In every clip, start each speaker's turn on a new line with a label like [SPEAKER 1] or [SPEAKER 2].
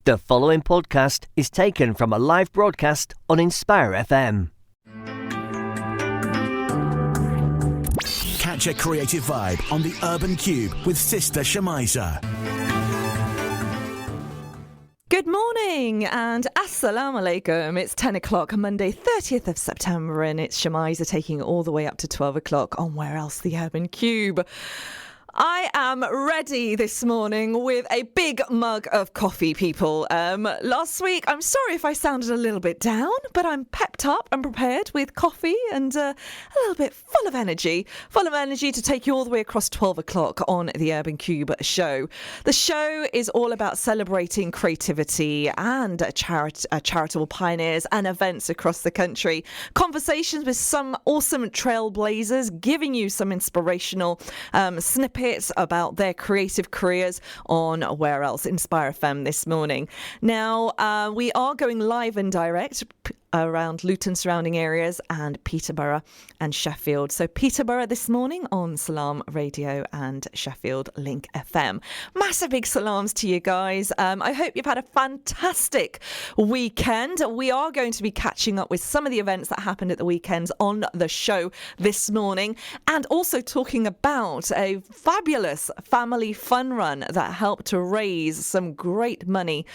[SPEAKER 1] The following podcast is taken from a live broadcast on Inspire FM.
[SPEAKER 2] Catch a creative vibe on the Urban Cube with Sister Shemiza.
[SPEAKER 3] Good morning and assalamu alaikum. It's 10 o'clock, Monday, 30th of September, and it's Shemiza taking it all the way up to 12 o'clock on Where Else? The Urban Cube. I am ready this morning with a big mug of coffee, people. Last week, I'm sorry if I sounded a little bit down, but I'm pepped up and prepared with coffee and a little bit full of energy to take you all the way across 12 o'clock on the Urban Cube show. The show is all about celebrating creativity and charitable pioneers and events across the country. Conversations with some awesome trailblazers, giving you some inspirational snippets about their creative careers on Where Else? Inspire FM this morning. Now, we are going live and direct around Luton surrounding areas and Peterborough and Sheffield. So Peterborough this morning on Salam Radio and Sheffield Link FM. Massive big salams to you guys. I hope you've had a fantastic weekend. We are going to be catching up with some of the events that happened at the weekends on the show this morning, and also talking about a fabulous family fun run that helped to raise some great money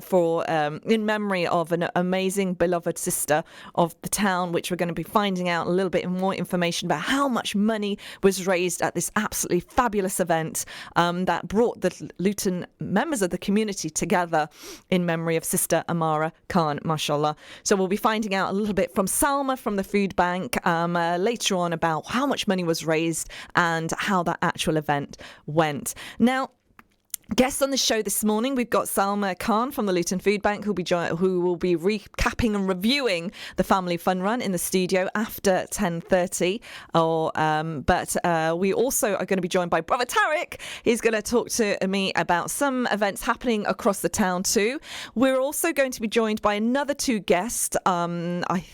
[SPEAKER 3] for in memory of an amazing beloved sister of the town, which we're going to be finding out a little bit more information about how much money was raised at this absolutely fabulous event that brought the Luton members of the community together in memory of Sister Amara Khan, mashallah. So we'll be finding out a little bit from Salma from the food bank later on about how much money was raised and how that actual event went. Now, guests on the show this morning, we've got Salma Khan from the Luton Food Bank, who will be recapping and reviewing the family fun run in the studio after 10:30. But we also are going to be joined by Brother Tariq. He's going to talk to me about some events happening across the town too. We're also going to be joined by another two guests, I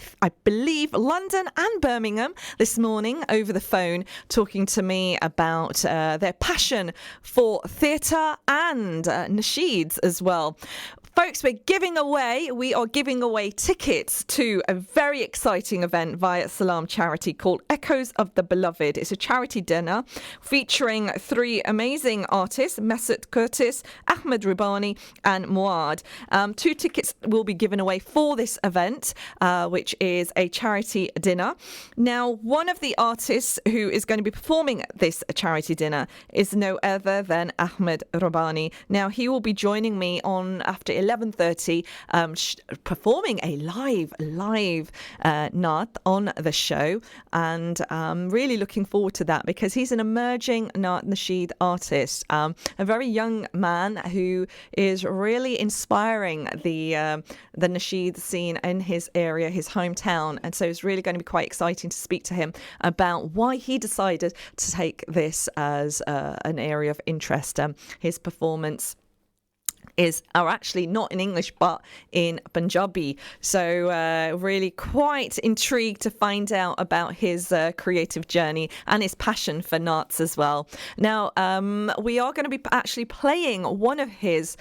[SPEAKER 3] believe London and Birmingham this morning over the phone, talking to me about their passion for theatre and nasheeds as well. Folks, we are giving away tickets to a very exciting event via Salam Charity called Echoes of the Beloved. It's a charity dinner featuring three amazing artists, Mesut Curtis, Ahmed Rubani and Muad. 2 tickets will be given away for this event, which is a charity dinner. Now, one of the artists who is going to be performing at this charity dinner is no other than Ahmed Rubani. Now, he will be joining me on after 11:30, performing a live naat on the show, and really looking forward to that because he's an emerging naat nasheed artist, a very young man who is really inspiring the nasheed scene in his area, his hometown, and so it's really going to be quite exciting to speak to him about why he decided to take this as an area of interest. His performance are actually not in English but in Punjabi, so really quite intrigued to find out about his creative journey and his passion for naats as well. Now, we are going to be actually playing one of his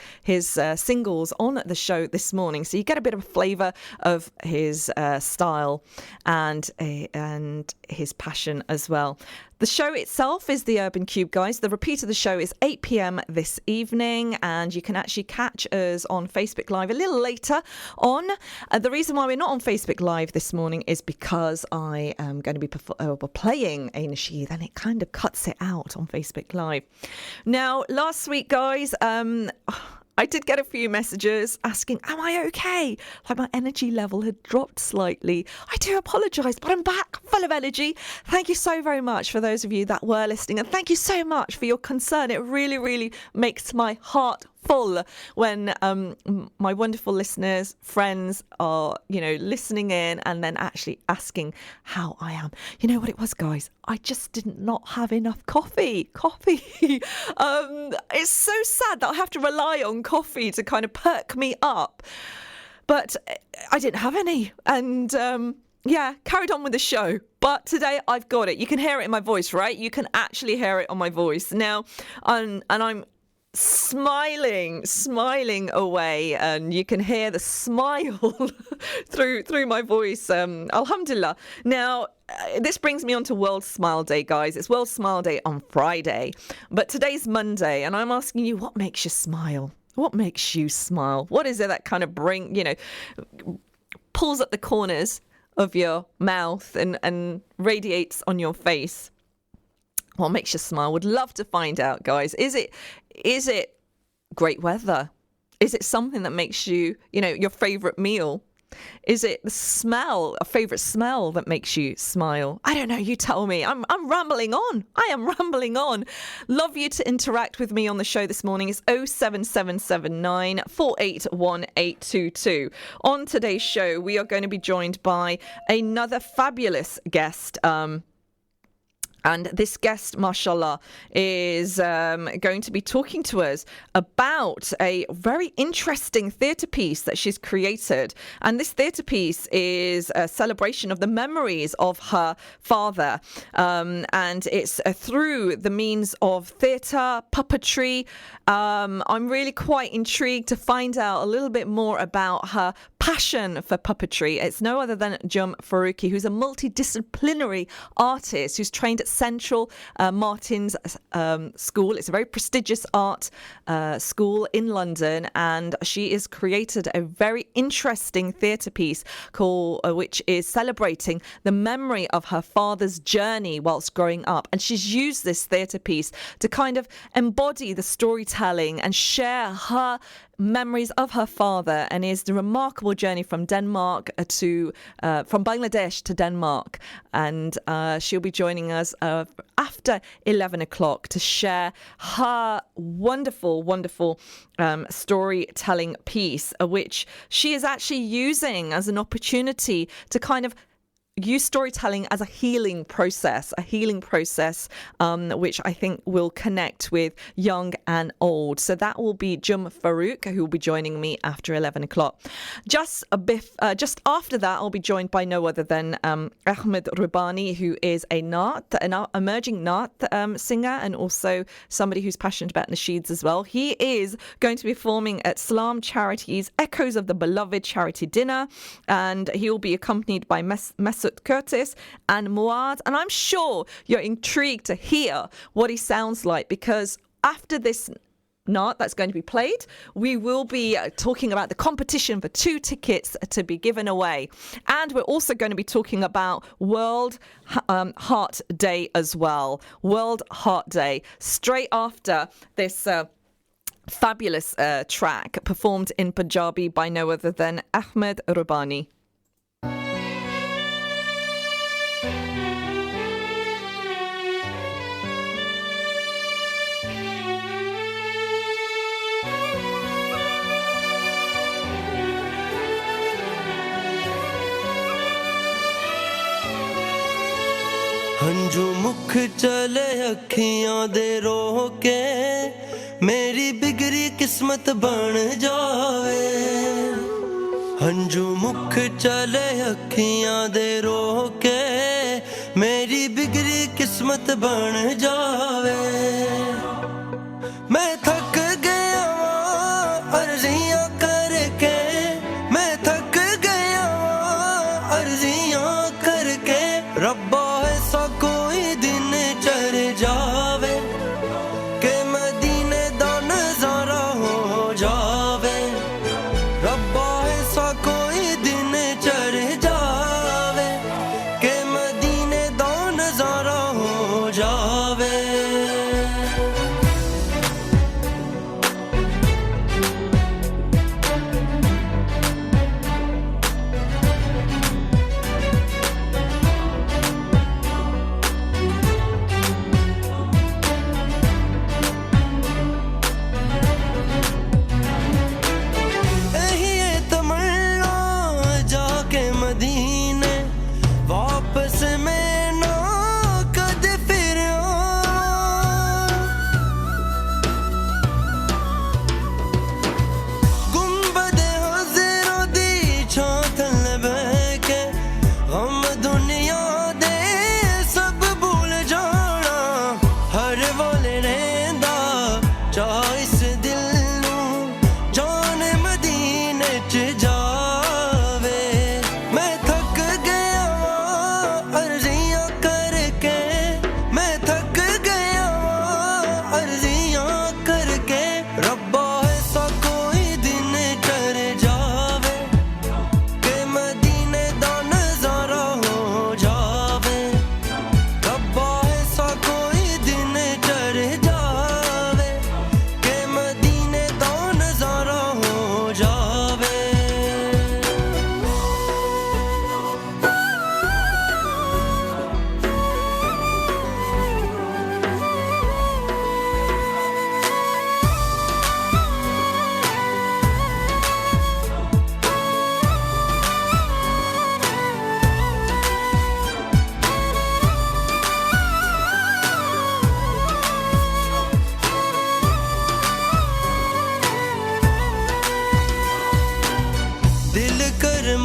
[SPEAKER 3] singles on the show this morning, so you get a bit of a flavour of his style and his passion as well. The show itself is the Urban Cube, guys. The repeat of the show is 8 p.m. this evening, and you can actually catch us on Facebook Live a little later on. The reason why we're not on Facebook Live this morning is because I am going to be playing a nasheed, and it kind of cuts it out on Facebook Live. Now, last week, guys, I did get a few messages asking, am I okay? Like my energy level had dropped slightly. I do apologise, but I'm back full of energy. Thank you so very much for those of you that were listening. And thank you so much for your concern. It really, really makes my heart full when my wonderful listeners, friends are, listening in and then actually asking how I am. You know what it was, guys? I just did not have enough coffee. It's so sad that I have to rely on coffee to kind of perk me up. But I didn't have any. And carried on with the show. But today I've got it. You can hear it in my voice, right? You can actually hear it on my voice. Now, and I'm smiling away, and you can hear the smile through my voice. Alhamdulillah. Now, this brings me on to World Smile Day, guys. It's World Smile Day on Friday, but today's Monday, and I'm asking you, what makes you smile? What makes you smile? What is it that kind of pulls up the corners of your mouth and radiates on your face? What makes you smile? Would love to find out, guys. Is it great weather? Is it something that makes you, your favorite meal? Is it the smell, a favorite smell that makes you smile? I don't know. You tell me. I'm rambling on. I am rambling on. Love you to interact with me on the show this morning. It's 07779 481 On today's show, we are going to be joined by another fabulous guest. And this guest, mashallah, is going to be talking to us about a very interesting theatre piece that she's created. And this theatre piece is a celebration of the memories of her father. And it's through the means of theatre, puppetry. I'm really quite intrigued to find out a little bit more about her passion for puppetry. It's no other than Jum Faruk, who's a multidisciplinary artist who's trained at Central Martin's School. It's a very prestigious art school in London, and she has created a very interesting theatre piece which is celebrating the memory of her father's journey whilst growing up. And she's used this theatre piece to kind of embody the storytelling and share her memories of her father, and is the remarkable journey from Denmark from Bangladesh to Denmark. And she'll be joining us after 11 o'clock to share her wonderful storytelling piece, which she is actually using as an opportunity to kind of use storytelling as a healing process, which I think will connect with young and old. So that will be Jum Faruk, who will be joining me after 11 o'clock. Just after that, I'll be joined by no other than Ahmed Rubani, who is an emerging Naat singer, and also somebody who's passionate about nasheeds as well. He is going to be performing at Salam Charities Echoes of the Beloved charity dinner, and he will be accompanied by Mesut Curtis and Muad. And I'm sure you're intrigued to hear what he sounds like, because after this Naat that's going to be played, we will be talking about the competition for 2 tickets to be given away. And we're also going to be talking about World Heart Day as well. World Heart Day. Straight after this fabulous track performed in Punjabi by no other than Ahmed Rubani.
[SPEAKER 4] हंजू मुख चले अखियां दे रो के मेरी बिगड़ी किस्मत बन जावे हंजू मुख चले अखियां दे रो के मेरी बिगड़ी किस्मत बन जावे मैं थक गया अर्जियां करके मैं थक गया अर्जियां करके रब्बा कोई दिन चढ़ जावे के मदीने दा नजारा हो जावे रब्बा ऐसा कोई दिन चढ़ जावे के मदीने दा नजारा हो जावे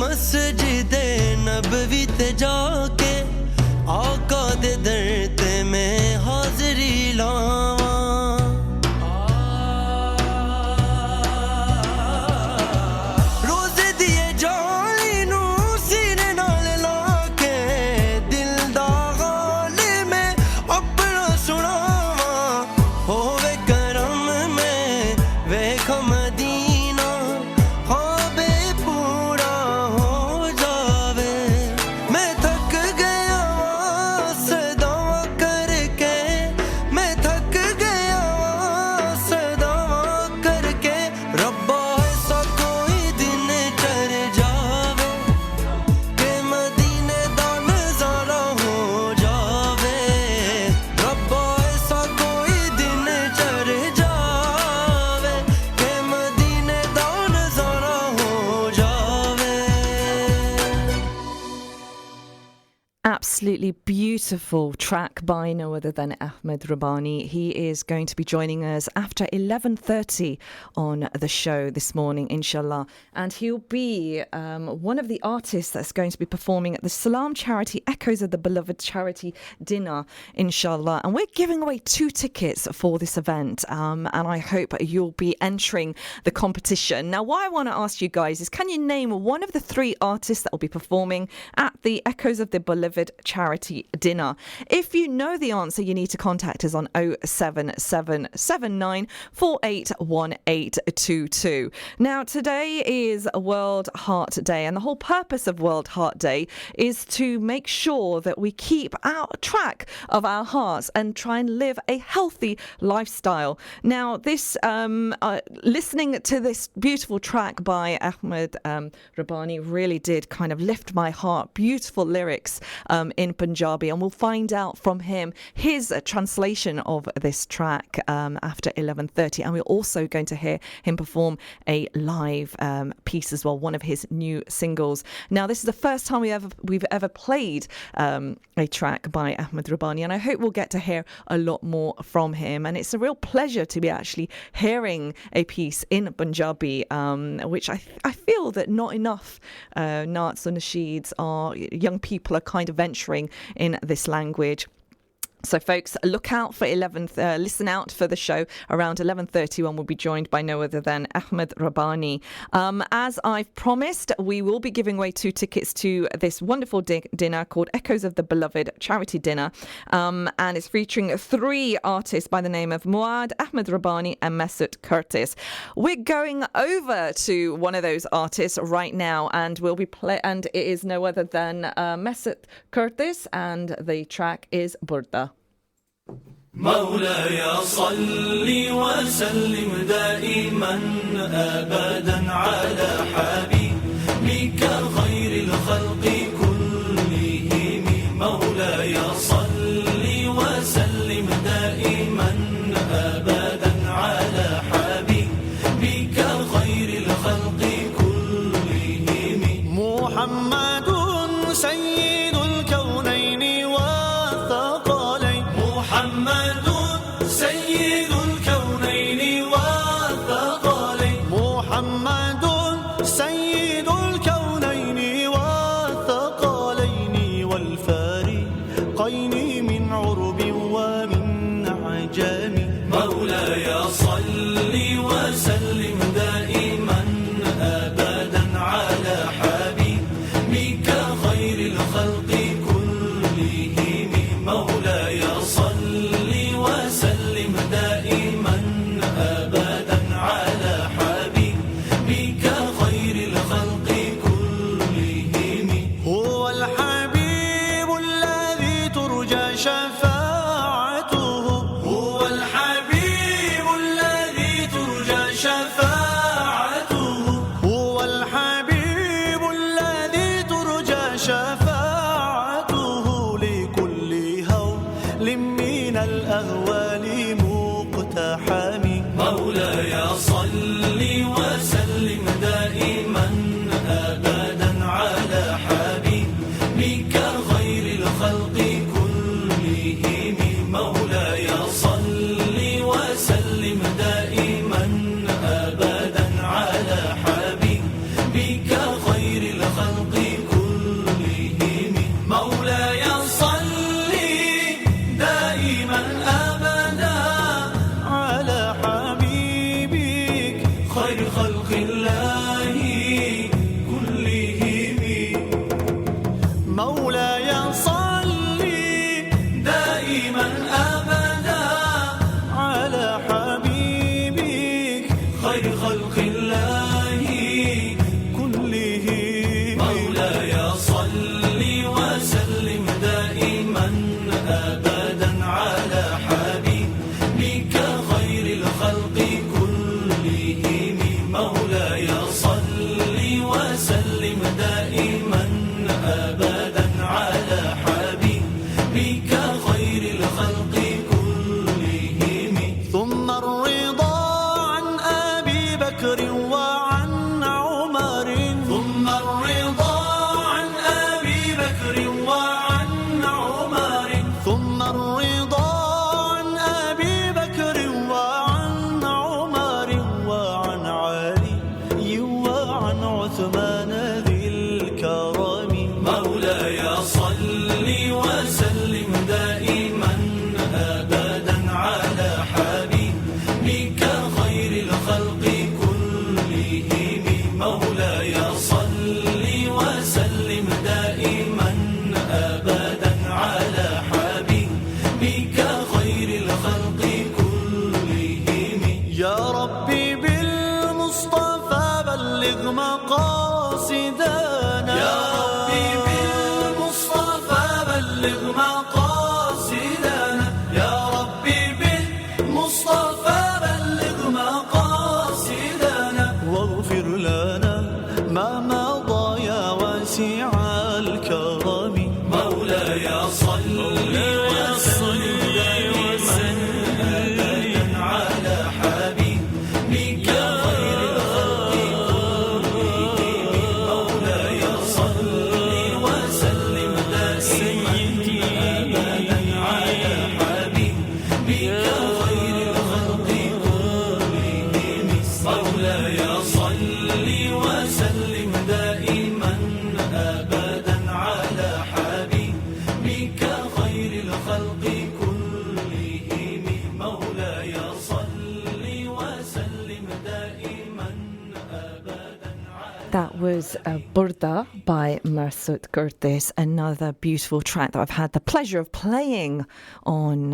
[SPEAKER 4] मस्जिद नबवी ते जाके आका दे दर ते मैं हाज़री लावां रोज़े दिए जाली नू सीने नाल लाके दिल दा हाल में अपना सुनावां होवे करम में वेख मदीना ख्वाबे पूरा हो जावे मैं थक गया सदावां करके मैं थक गया सदावां करके रब्बा ऐसा कोई दिन चढ़ जावे के मदीने दा नज़ारा हो जावे रब्बा ऐसा कोई दिन चढ़ जावे के मदीने दा नज़ारा हो जावे
[SPEAKER 3] Absolutely beautiful track by no other than Ahmed Rabbani. He is going to be joining us after 11:30 on the show this morning, inshallah. And he'll be one of the artists that's going to be performing at the Salam Charity Echoes of the Beloved Charity Dinner, inshallah. And we're giving away 2 tickets for this event. And I hope you'll be entering the competition. Now, what I want to ask you guys is, can you name one of the 3 artists that will be performing at the Echoes of the Beloved Charity Dinner? If you know the answer, you need to contact us on 07779 481822. Now, today is World Heart Day, and the whole purpose of World Heart Day is to make sure that we keep track of our hearts and try and live a healthy lifestyle. Now, this listening to this beautiful track by Ahmed Rabbani really did kind of lift my heart. Beautiful lyrics in Punjabi, and we'll find out from him his translation of this track after 11:30, and we're also going to hear him perform a live piece as well, one of his new singles. Now, this is the first time we've ever played a track by Ahmed Rabbani, and I hope we'll get to hear a lot more from him, and it's a real pleasure to be actually hearing a piece in Punjabi, which I feel that not enough Naats and Nasheeds are young people are kind of venturing in this language. So, folks, look out for listen out for the show around 11:30 when we'll be joined by no other than Ahmed Rabbani. As I've promised, we will be giving away 2 tickets to this wonderful dinner called Echoes of the Beloved Charity Dinner. And it's featuring 3 artists by the name of Muad, Ahmed Rabbani and Mesut Curtis. We're going over to one of those artists right now, and we'll be and it is no other than Mesut Curtis, and the track is Burda.
[SPEAKER 5] مولاي صل وسلم دائما أبدا على حبيبك خير الخلق كلهم مولاي صل وسلم دائما أبدا على حبيبك خير الخلق كلهم محمد سيد الكونين والثقلين محمد سيد الكونين والثقلين محمد سيد الله كلهم
[SPEAKER 4] مولاي صل
[SPEAKER 5] دائما أبدا
[SPEAKER 4] على حبيبك
[SPEAKER 5] خير خلق الله
[SPEAKER 4] كلهم
[SPEAKER 5] مولاي صل وسلم دائما أبدا على حبيبك خير الخلق كلهم مولاي صل وسلم دائما أبدا على حبيبك خير الخلق كلهم
[SPEAKER 4] ثم الرضا عن أبي بكر وعن عمر
[SPEAKER 5] ثم الرضا عن أبي بكر وعن عمر
[SPEAKER 4] ثم الرضا عن أبي بكر وعن عمر وعن علي وعن عثمان ذي الكرم
[SPEAKER 5] مولاي صل وسلم دائما أبدا على حبيبك خير الخلق كلهم مولاي صل وسلم دائما أبدا على حبيبك خير الخلق كلهم
[SPEAKER 4] يا ربي بالمصطفى بلغ مقاصدنا
[SPEAKER 5] يا ربي بالمصطفى بلغ مقاصدنا يا ربي بالمصطفى بلغ مقاصدنا
[SPEAKER 4] واغفر لنا ما مضى يا واسع الكرم
[SPEAKER 5] مولاي صل وسلم دائما أبدا على حبيبك خير الخلق كلهم مولاي صل وسلم دائما أبدا على حبيبك خير الخلق كلهم مولاي صل وسلم دائما أبدا على حبيبك خير الخلق كلهم مولاي صل وسلم دائما أبدا على
[SPEAKER 3] That was Burda by Marsut Curtis, another beautiful track that I've had the pleasure of playing on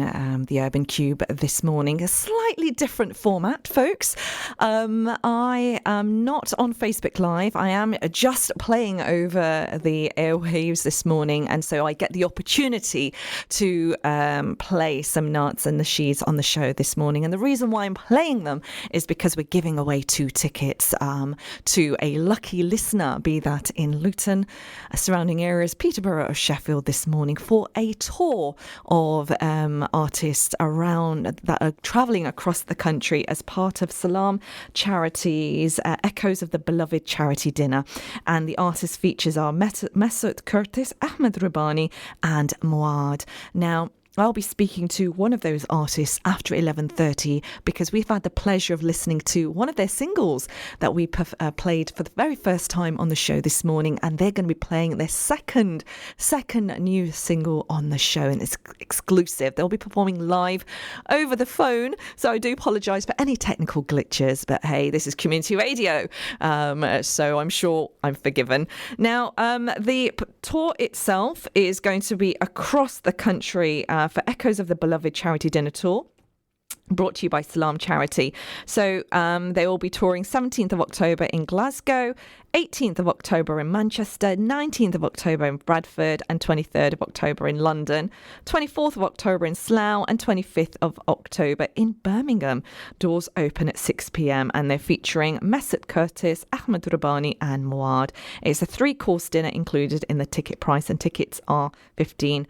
[SPEAKER 3] the Urban Cube this morning. A slightly different format, folks. I am not on Facebook Live. I am just playing over the airwaves this morning, and so I get the opportunity to play some Nats and Nasheeds on the show this morning. And the reason why I'm playing them is because we're giving away 2 tickets to a lucky listener, be that in Luton, surrounding areas, Peterborough or Sheffield this morning, for a tour of artists around that are travelling across the country as part of Salam Charity's Echoes of the Beloved charity dinner. And the artist features are Mesut Curtis, Ahmed Rubani and Muad. Now, I'll be speaking to one of those artists after 11:30 because we've had the pleasure of listening to one of their singles that we played for the very first time on the show this morning, and they're going to be playing their second new single on the show, and it's exclusive. They'll be performing live over the phone, so I do apologise for any technical glitches, but hey, this is community radio, so I'm sure I'm forgiven. Now, the tour itself is going to be across the country for Echoes of the Beloved charity dinner tour, brought to you by Salam Charity. So they will be touring 17th of October in Glasgow, 18th of October in Manchester, 19th of October in Bradford, and 23rd of October in London, 24th of October in Slough, and 25th of October in Birmingham. Doors open at 6 p.m. and they're featuring Mesut Curtis, Ahmed Rubani and Muad. It's a 3-course dinner included in the ticket price, and tickets are £15.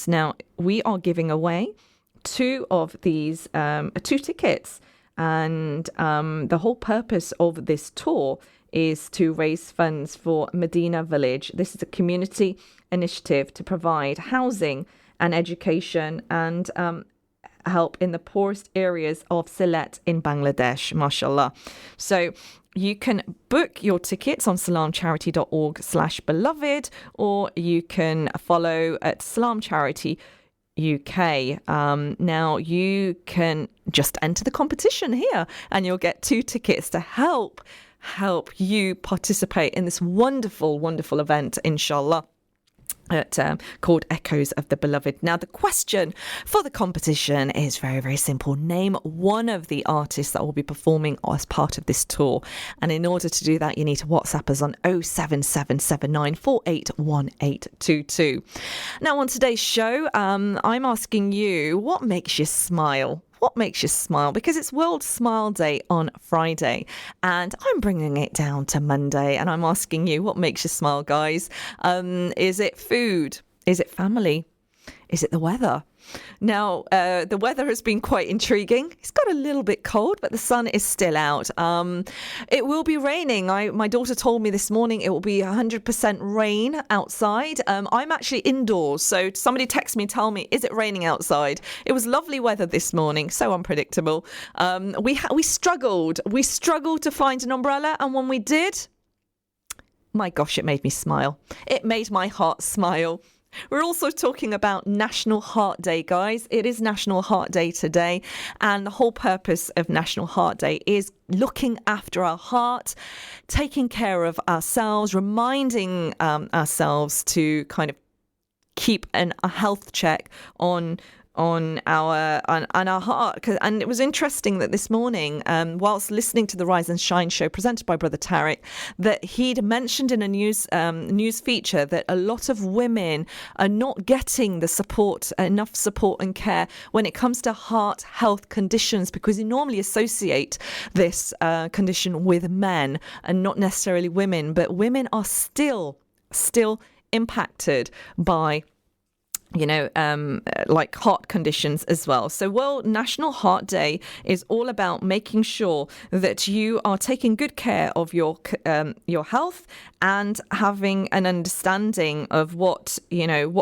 [SPEAKER 3] Now, we are giving away 2 of these 2 tickets, and the whole purpose of this tour is to raise funds for Medina Village. This is a community initiative to provide housing and education and help in the poorest areas of Sylhet in Bangladesh, mashallah. So you can book your tickets on salamcharity.org/beloved, or you can follow at Salam Charity UK. Now you can just enter the competition here and you'll get 2 tickets to help you participate in this wonderful event, inshallah, called Echoes of the Beloved. Now, the question for the competition is very, very simple. Name one of the artists that will be performing as part of this tour. And in order to do that, you need to WhatsApp us on 07779481822. Now, on today's show, I'm asking you, what makes you smile? What makes you smile? Because it's World Smile Day on Friday and I'm bringing it down to Monday and I'm asking you, what makes you smile, guys? Is it food? Is it family? Is it the weather? Now, the weather has been quite intriguing. It's got a little bit cold, but the sun is still out. It will be raining. My daughter told me this morning it will be 100% rain outside. I'm actually indoors, so somebody text me and tell me, is it raining outside? It was lovely weather this morning, so unpredictable. We struggled. We struggled to find an umbrella, and when we did, my gosh, it made me smile. It made my heart smile. We're also talking about National Heart Day, guys. It is National Heart Day today. And the whole purpose of National Heart Day is looking after our heart, taking care of ourselves, reminding ourselves to kind of keep a health check on our heart. And it was interesting that this morning, whilst listening to the Rise and Shine show presented by Brother Tariq, that he'd mentioned in a news feature that a lot of women are not getting the enough support and care when it comes to heart health conditions, because you normally associate this condition with men and not necessarily women, but women are still impacted by like heart conditions as well. So World National Heart Day is all about making sure that you are taking good care of your health and having an understanding of what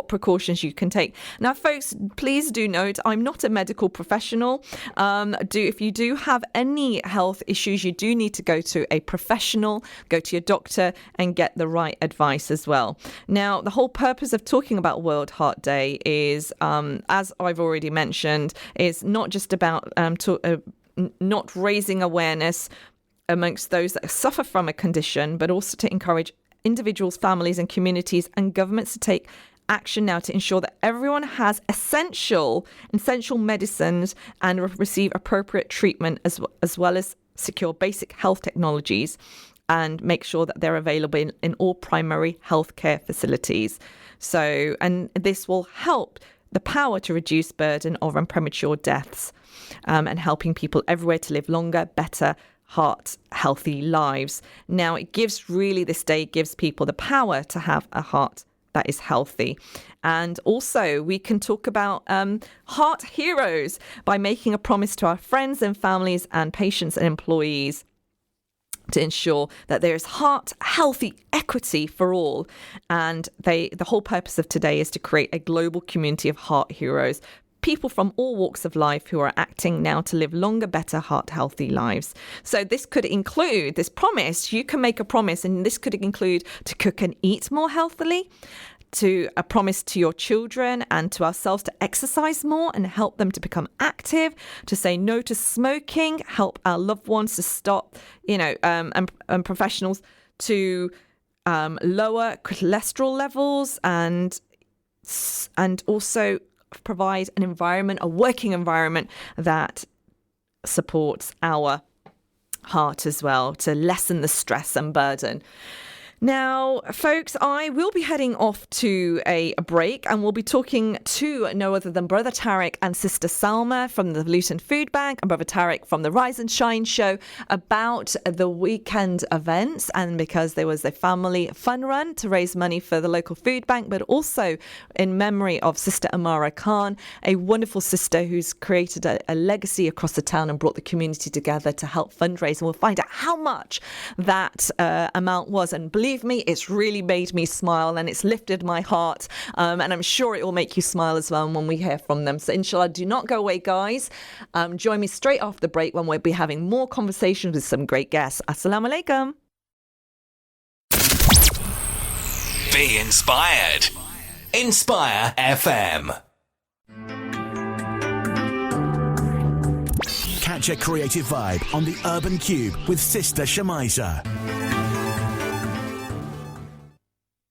[SPEAKER 3] precautions you can take. Now, folks, please do note, I'm not a medical professional. If you do have any health issues, you do need to go to a professional, go to your doctor and get the right advice as well. Now, the whole purpose of talking about World Heart Day is, as I've already mentioned, is not just about not raising awareness amongst those that suffer from a condition, but also to encourage individuals, families and communities and governments to take action now to ensure that everyone has essential medicines and receive appropriate treatment, as well as secure basic health technologies and make sure that they're available in all primary healthcare facilities. So, and this will help the power to reduce burden of premature deaths and helping people everywhere to live longer, better, heart healthy lives. Now, this day gives people the power to have a heart that is healthy. And also we can talk about heart heroes by making a promise to our friends and families and patients and employees to ensure that there is heart healthy equity for all. And the whole purpose of today is to create a global community of heart heroes, people from all walks of life who are acting now to live longer, better, heart healthy lives. So this could include this promise. You can make a promise, and this could include to cook and eat more healthily, to a promise to your children and to ourselves to exercise more and help them to become active, to say no to smoking, help our loved ones to stop, and professionals to lower cholesterol levels and also provide a working environment that supports our heart as well, to lessen the stress and burden. Now, folks, I will be heading off to a break and we'll be talking to no other than Brother Tariq and Sister Salma from the Luton Food Bank and Brother Tariq from the Rise and Shine show about the weekend events, and because there was a family fun run to raise money for the local food bank, but also in memory of Sister Amara Khan, a wonderful sister who's created a legacy across the town and brought the community together to help fundraise. And we'll find out how much that amount was. And believe me, it's really made me smile and it's lifted my heart, and I'm sure it will make you smile as well when we hear from them. So inshallah, do not go away, guys. Join me straight after the break when we'll be having more conversations with some great guests. Assalamu alaikum.
[SPEAKER 2] Be inspired. Inspire FM. Such a creative vibe on the Urban Cube with Sister Shemiza.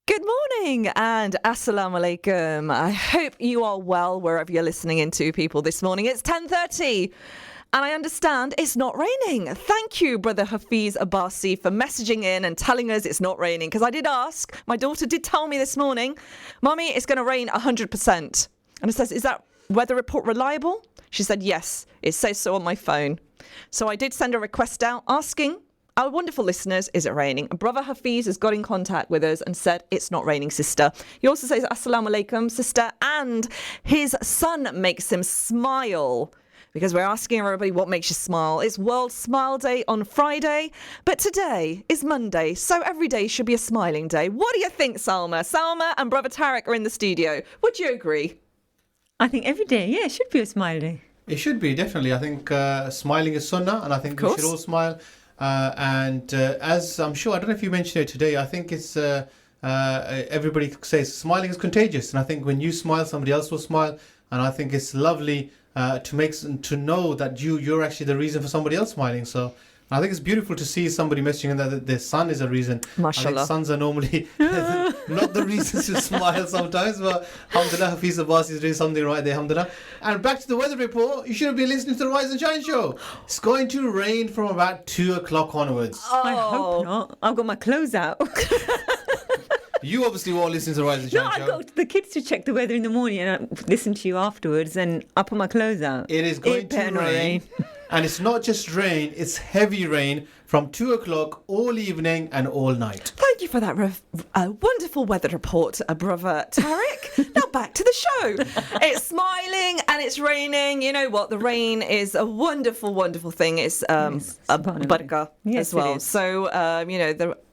[SPEAKER 3] Good morning and assalamu alaikum. I hope you are well wherever you're listening into, people, this morning. It's 10:30 and I understand it's not raining. Thank you, Brother Hafiz Abbasi, for messaging in and telling us it's not raining, because I did ask. My daughter did tell me this morning, Mummy, it's going to rain 100%. And it says, is that weather report reliable? She said, yes, it says so on my phone. So I did send a request out asking our wonderful listeners, is it raining? And Brother Hafiz has got in contact with us and said, it's not raining, sister. He also says, assalamu alaikum, sister. And his son makes him smile, because we're asking everybody what makes you smile. It's World Smile Day on Friday, but today is Monday, so every day should be a smiling day. What do you think, Salma? Salma and Brother Tarek are in the studio. Would you agree?
[SPEAKER 6] I think every day, it should be a smile day.
[SPEAKER 7] It should be, definitely. I think smiling is sunnah, and I think we should all smile. As I'm sure, I don't know if you mentioned it today, I think it's everybody says smiling is contagious, and I think when you smile, somebody else will smile, and I think it's lovely to know that you're actually the reason for somebody else smiling. So I think it's beautiful to see somebody messaging in that their son is a reason.
[SPEAKER 3] Mashallah.
[SPEAKER 7] I think sons are normally not the reasons to smile sometimes, but alhamdulillah, Hafiz Abbas is doing something right there, alhamdulillah. And back to the weather report, you should be listening to the Rise and Shine show. It's going to rain from about 2 o'clock onwards.
[SPEAKER 6] I hope not. I've got my clothes out.
[SPEAKER 7] You obviously won't listen to the Rise and Shine show.
[SPEAKER 6] I got the kids to check the weather in the morning and I listen to you afterwards, and I put my clothes out.
[SPEAKER 7] It is going to rain. And it's not just rain, it's heavy rain from 2 o'clock all evening and all night.
[SPEAKER 3] Thank you for that wonderful weather report, Brother Tarek. Now back to the show. It's smiling and it's raining. You know what? The rain is a wonderful, wonderful thing. It's a barakah as well. So,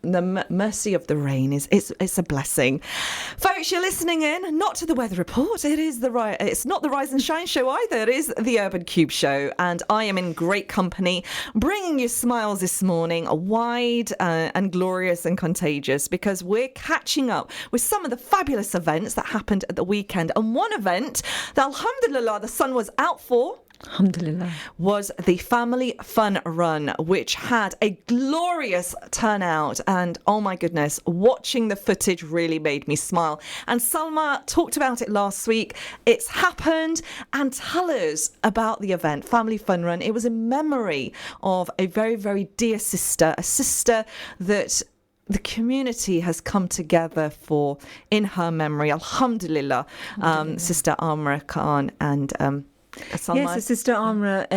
[SPEAKER 3] the mercy of the rain it's a blessing. Folks, you're listening in, not to the weather report. It's not the Rise and Shine show either. It is the Urban Cube show. And I am in great company, bringing you smiles this morning, wide and glorious and contagious, because we're catching up with some of the fabulous events that happened at the weekend. And one event that, alhamdulillah, the sun was out for,
[SPEAKER 6] alhamdulillah,
[SPEAKER 3] was the Family Fun Run, which had a glorious turnout. And oh my goodness, watching the footage really made me smile. And Salma talked about it last week. It's happened. And tell us about the event, Family Fun Run. It was in memory of a very, very dear sister, a sister that the community has come together for in her memory. Alhamdulillah, Sister Amra Khan and
[SPEAKER 6] yes, so Sister Amra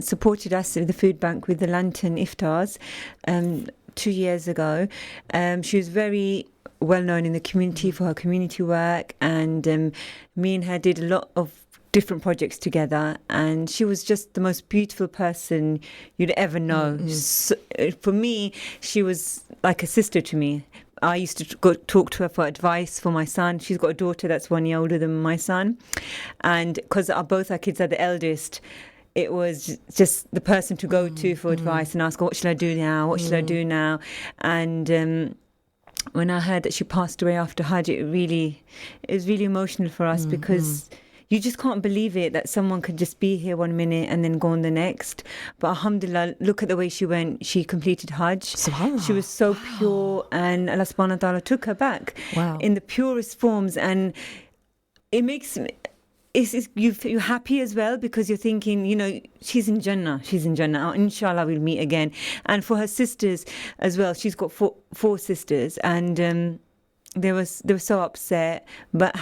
[SPEAKER 6] supported us at the food bank with the lantern iftars 2 years ago. She was very well known in the community for her community work, and me and her did a lot of different projects together, and she was just the most beautiful person you'd ever know. So, for me, she was like a sister to me. I used to go talk to her for advice for my son. She's got a daughter that's 1 year older than my son. And because both our kids are the eldest, it was just the person to go to for advice and ask, what should I do now? What should I do now? And when I heard that she passed away after Hajj, it was really emotional for us, because you just can't believe it, that someone could just be here 1 minute and then go on the next. But alhamdulillah, look at the way she went. She completed Hajj.
[SPEAKER 3] SubhanAllah.
[SPEAKER 6] She was so pure, and Allah subhanahu wa ta'ala took her back in the purest forms. And it makes you're happy as well, because you're thinking, she's in Jannah. Inshallah, we'll meet again. And for her sisters as well, she's got four sisters, and they were so upset. But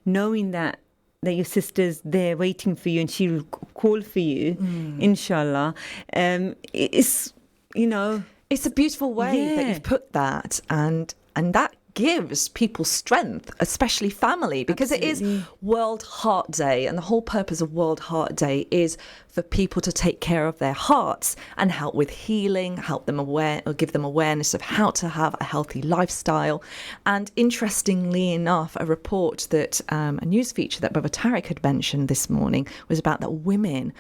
[SPEAKER 6] knowing that your sister's there waiting for you and she'll call for you, inshallah. It's
[SPEAKER 3] a beautiful way that you've put that, and that gives people strength, especially family, because it is World Heart Day, and the whole purpose of World Heart Day is for people to take care of their hearts and help with healing, help them give them awareness of how to have a healthy lifestyle. And interestingly enough, a report that a news feature that Brother Tarek had mentioned this morning was about that women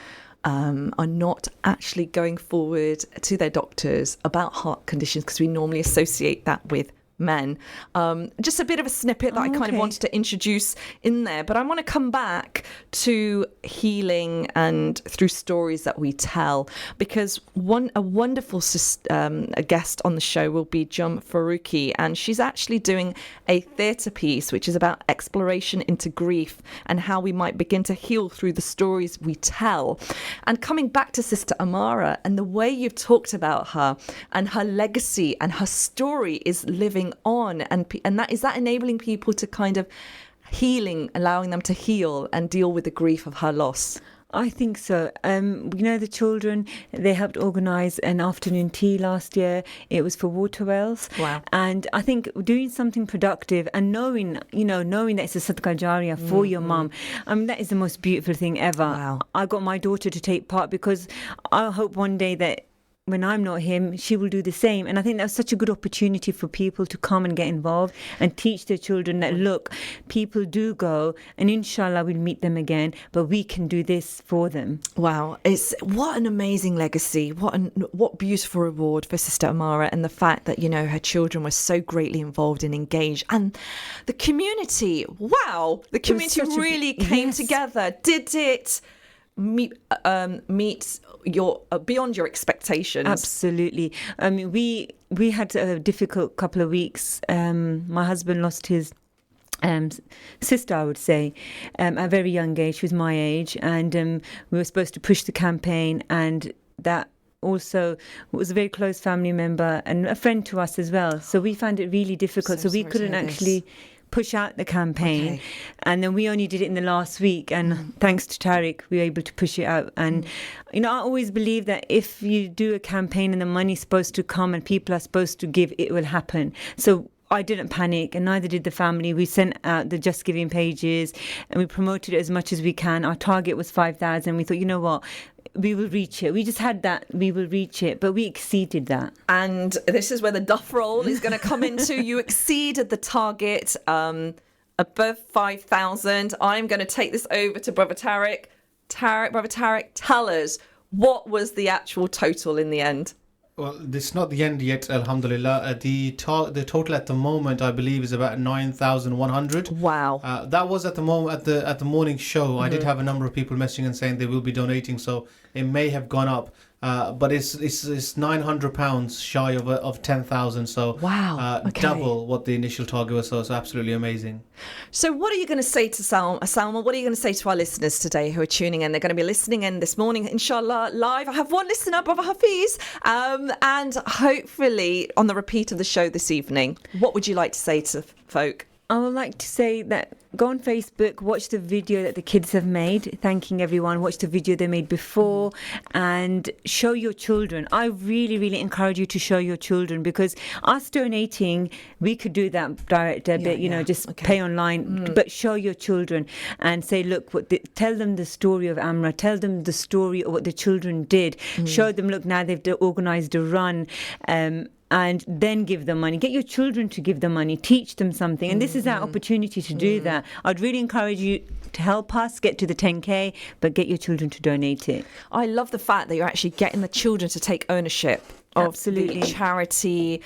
[SPEAKER 3] are not actually going forward to their doctors about heart conditions, because we normally associate that with men. Just a bit of a snippet that I kind of wanted to introduce in there. But I want to come back to healing and through stories that we tell, because a wonderful a guest on the show will be Jum Faruk, and she's actually doing a theatre piece which is about exploration into grief and how we might begin to heal through the stories we tell. And coming back to Sister Amara and the way you've talked about her and her legacy and her story is living on, and that is that enabling people to kind of allowing them to heal and deal with the grief of her loss.
[SPEAKER 6] I think so. The children, they helped organise an afternoon tea last year. It was for water wells.
[SPEAKER 3] Wow.
[SPEAKER 6] And I think doing something productive and knowing that it's a sadaqah jariyah for your mum, that is the most beautiful thing ever.
[SPEAKER 3] Wow.
[SPEAKER 6] I got my daughter to take part because I hope one day that when I'm not him, she will do the same. And I think that's such a good opportunity for people to come and get involved and teach their children that, look, people do go and inshallah we'll meet them again, but we can do this for them.
[SPEAKER 3] Wow. What an amazing legacy. What beautiful reward for Sister Amara, and the fact that, her children were so greatly involved and engaged. And the community, the community really came together. Did it meet your beyond your expectations?
[SPEAKER 6] Absolutely. I mean, we had a difficult couple of weeks. My husband lost his sister, I would say, at a very young age. She was my age, and we were supposed to push the campaign, and that also was a very close family member and a friend to us as well. So we found it really difficult. So we couldn't actually push out the campaign, and then we only did it in the last week, and thanks to Tariq we were able to push it out. And I always believe that if you do a campaign and the money's supposed to come and people are supposed to give, it will happen. So I didn't panic, and neither did the family. We sent out the Just Giving pages and we promoted it as much as we can. Our target was 5,000. We thought, you know what, we will reach it. We just had that, we will reach it, but we exceeded that.
[SPEAKER 3] And this is where the duff roll is going to come into. You exceeded the target above 5,000. I'm going to take this over to Brother Tariq. Brother Tariq, tell us, what was the actual total in the end?
[SPEAKER 7] Well, this is not the end yet, alhamdulillah. The total at the moment, I believe, is about 9,100.
[SPEAKER 3] Wow.
[SPEAKER 7] That was at the moment at the morning show. I did have a number of people messaging and saying they will be donating, so it may have gone up. But it's £900 shy of 10,000, so
[SPEAKER 3] wow,
[SPEAKER 7] double what the initial target was. So it's absolutely amazing.
[SPEAKER 3] So what are you going to say to Salma? What are you going to say to our listeners today who are tuning in? They're going to be listening in this morning, inshallah, live. I have one listener, Brother Hafiz, and hopefully on the repeat of the show this evening. What would you like to say to folk?
[SPEAKER 6] I would like to say that go on Facebook, watch the video that the kids have made, thanking everyone, watch the video they made before, and show your children. I really, really encourage you to show your children, because us donating, we could do that direct debit, pay online, but show your children and say, look, tell them the story of Amra, tell them the story of what the children did, show them, look, now they've organised a run, and then give them money. Get your children to give them money. Teach them something. And this is our opportunity to do that. I'd really encourage you to help us get to the 10K, but get your children to donate it.
[SPEAKER 3] I love the fact that you're actually getting the children to take ownership of the charity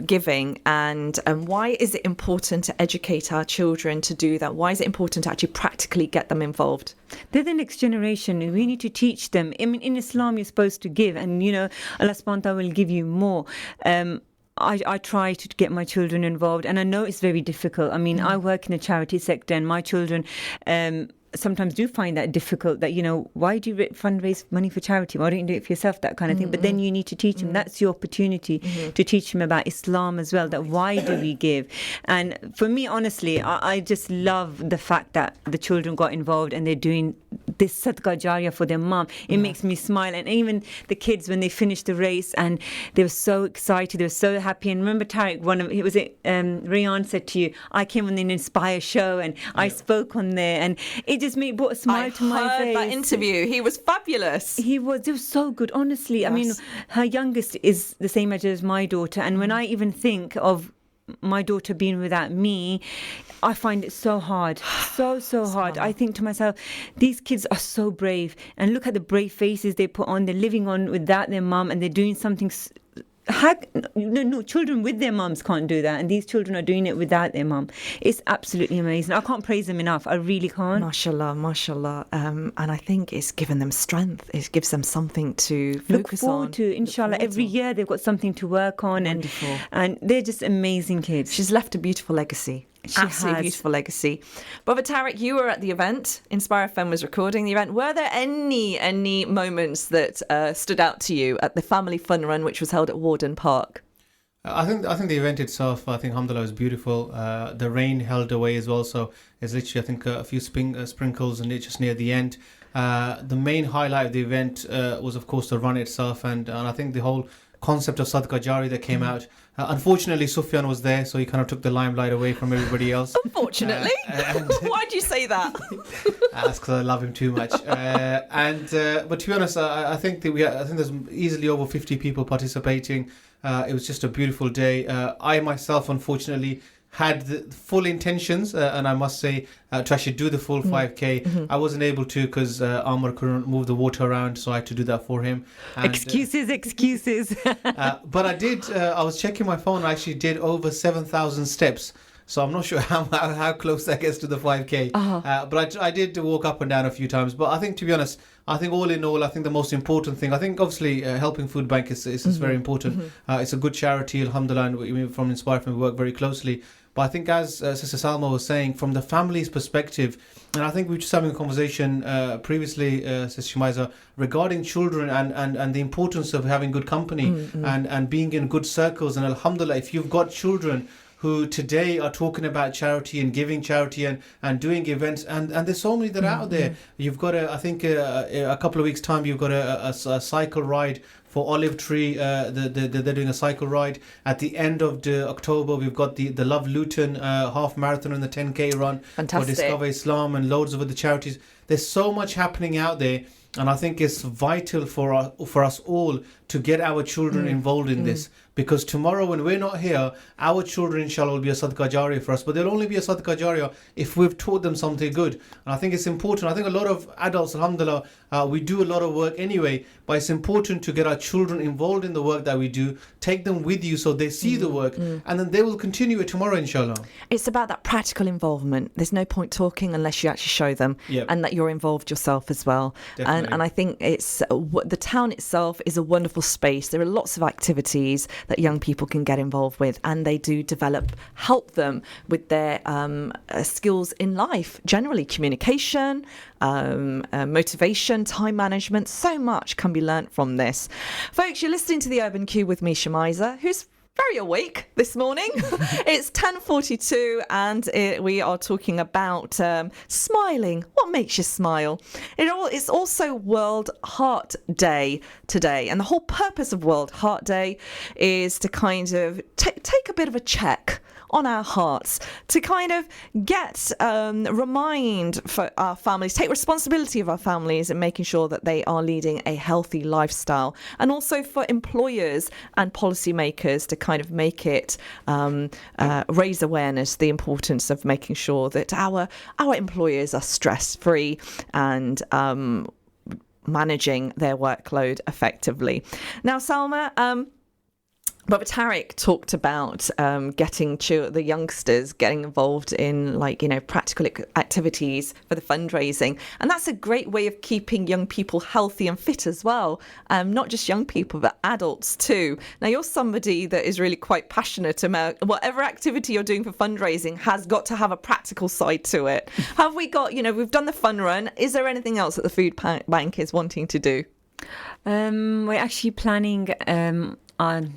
[SPEAKER 3] giving, and why is it important to educate our children to do that? Why is it important to actually practically get them involved?
[SPEAKER 6] They're the next generation. We need to teach them. I mean, in Islam, you're supposed to give, and Allah subhanahu wa ta'ala will give you more. I try to get my children involved, and I know it's very difficult. I mean, I work in the charity sector, and my children sometimes do find that difficult, that, why do you fundraise money for charity? Why don't you do it for yourself? That kind of thing. But then you need to teach them. That's your opportunity to teach them about Islam as well, that why do we give? And for me, honestly, I just love the fact that the children got involved and they're doing this sadaqah jariyah for their mum. It makes me smile. And even the kids, when they finished the race and they were so excited, they were so happy. And remember, Tariq, Rayan said to you, I came on the Inspire show and I spoke on there, and it just brought a smile to my face.
[SPEAKER 3] I heard that interview. He was fabulous.
[SPEAKER 6] It was so good, honestly. Yes. I mean, her youngest is the same age as my daughter, and when I even think of my daughter being without me, I find it so hard, so hard. I think to myself, these kids are so brave, and look at the brave faces they put on. They're living on without their mum, and they're doing something no, children with their mums can't do that, and these children are doing it without their mum. It's absolutely amazing. I can't praise them enough. I really can't.
[SPEAKER 3] Mashallah, mashallah. And I think it's given them strength. It gives them something to
[SPEAKER 6] Look
[SPEAKER 3] focus
[SPEAKER 6] forward
[SPEAKER 3] on.
[SPEAKER 6] to, inshallah. Every year they've got something to work on, and they're just amazing kids.
[SPEAKER 3] She's left a beautiful legacy. Absolutely beautiful legacy. Brother Tariq, you were at the event. Inspire FM was recording the event. Were there any moments that stood out to you at the family fun run, which was held at Warden Park?
[SPEAKER 7] I think the event itself, I think, alhamdulillah, was beautiful. The rain held away as well, so it's literally, I think, a few sprinkles and it just near the end. The main highlight of the event was, of course, the run itself, and I think the whole concept of Sadaqah Jari that came out. Unfortunately, Sufyan was there, so he kind of took the limelight away from everybody else.
[SPEAKER 3] Unfortunately? Why'd you say that?
[SPEAKER 7] That's because I love him too much. But to be honest, I think there's easily over 50 people participating. It was just a beautiful day. I myself, unfortunately, had the full intentions, and I must say, to actually do the full 5K. I wasn't able to because Amr couldn't move the water around, so I had to do that for him. And,
[SPEAKER 6] excuses.
[SPEAKER 7] But I did, I was checking my phone, I actually did over 7,000 steps. So I'm not sure how close that gets to the 5K. But I did walk up and down a few times. But I think, to be honest, I think all in all, I think the most important thing, I think obviously helping Food Bank is very important. It's a good charity, alhamdulillah, and we from Inspire From we work very closely. But I think, as Sister Salma was saying, from the family's perspective, and I think we were just having a conversation previously, Sister Shemiza, regarding children and the importance of having good company and being in good circles. And alhamdulillah, if you've got children who today are talking about charity and giving charity and doing events, and there's so many that are out there. You've got I think a couple of weeks' time, you've got a cycle ride for Olive Tree. They're doing a cycle ride. At the end of October, we've got the Love Luton half marathon and the 10K run.
[SPEAKER 3] Fantastic.
[SPEAKER 7] For Discover Islam and loads of other charities. There's so much happening out there. And I think it's vital for us all to get our children involved in this. Because tomorrow when we're not here, our children, inshallah, will be a Sadaqah Jariyah for us. But they'll only be a Sadaqah Jariyah if we've taught them something good. And I think it's important. I think a lot of adults, alhamdulillah, we do a lot of work anyway. But it's important to get our children involved in the work that we do. Take them with you so they see the work. And then they will continue it tomorrow, inshallah.
[SPEAKER 3] It's about that practical involvement. There's no point talking unless you actually show them. And that you're involved yourself as well. And I think it's the town itself is a wonderful space. There are lots of activities that young people can get involved with, and they do help them with their skills in life, generally communication, motivation, time management. So much can be learnt from this. Folks, you're listening to the Urban Cube with me, Shemiza, who's very awake this morning. It's 10:42 and we are talking about smiling. What makes you smile? It's also World Heart Day today, and the whole purpose of World Heart Day is to kind of take a bit of a check on our hearts, to kind of remind for our families, take responsibility of our families and making sure that they are leading a healthy lifestyle, and also for employers and policymakers to kind of make it raise awareness, the importance of making sure that our employers are stress-free and managing their workload effectively. Now, Salma, Brother Tariq talked about getting the youngsters getting involved in practical activities for the fundraising, and that's a great way of keeping young people healthy and fit as well. Not just young people, but adults too. Now, you're somebody that is really quite passionate about whatever activity you're doing for fundraising has got to have a practical side to it. Have we got? We've done the fun run. Is there anything else that the food bank is wanting to do?
[SPEAKER 6] We're actually planning on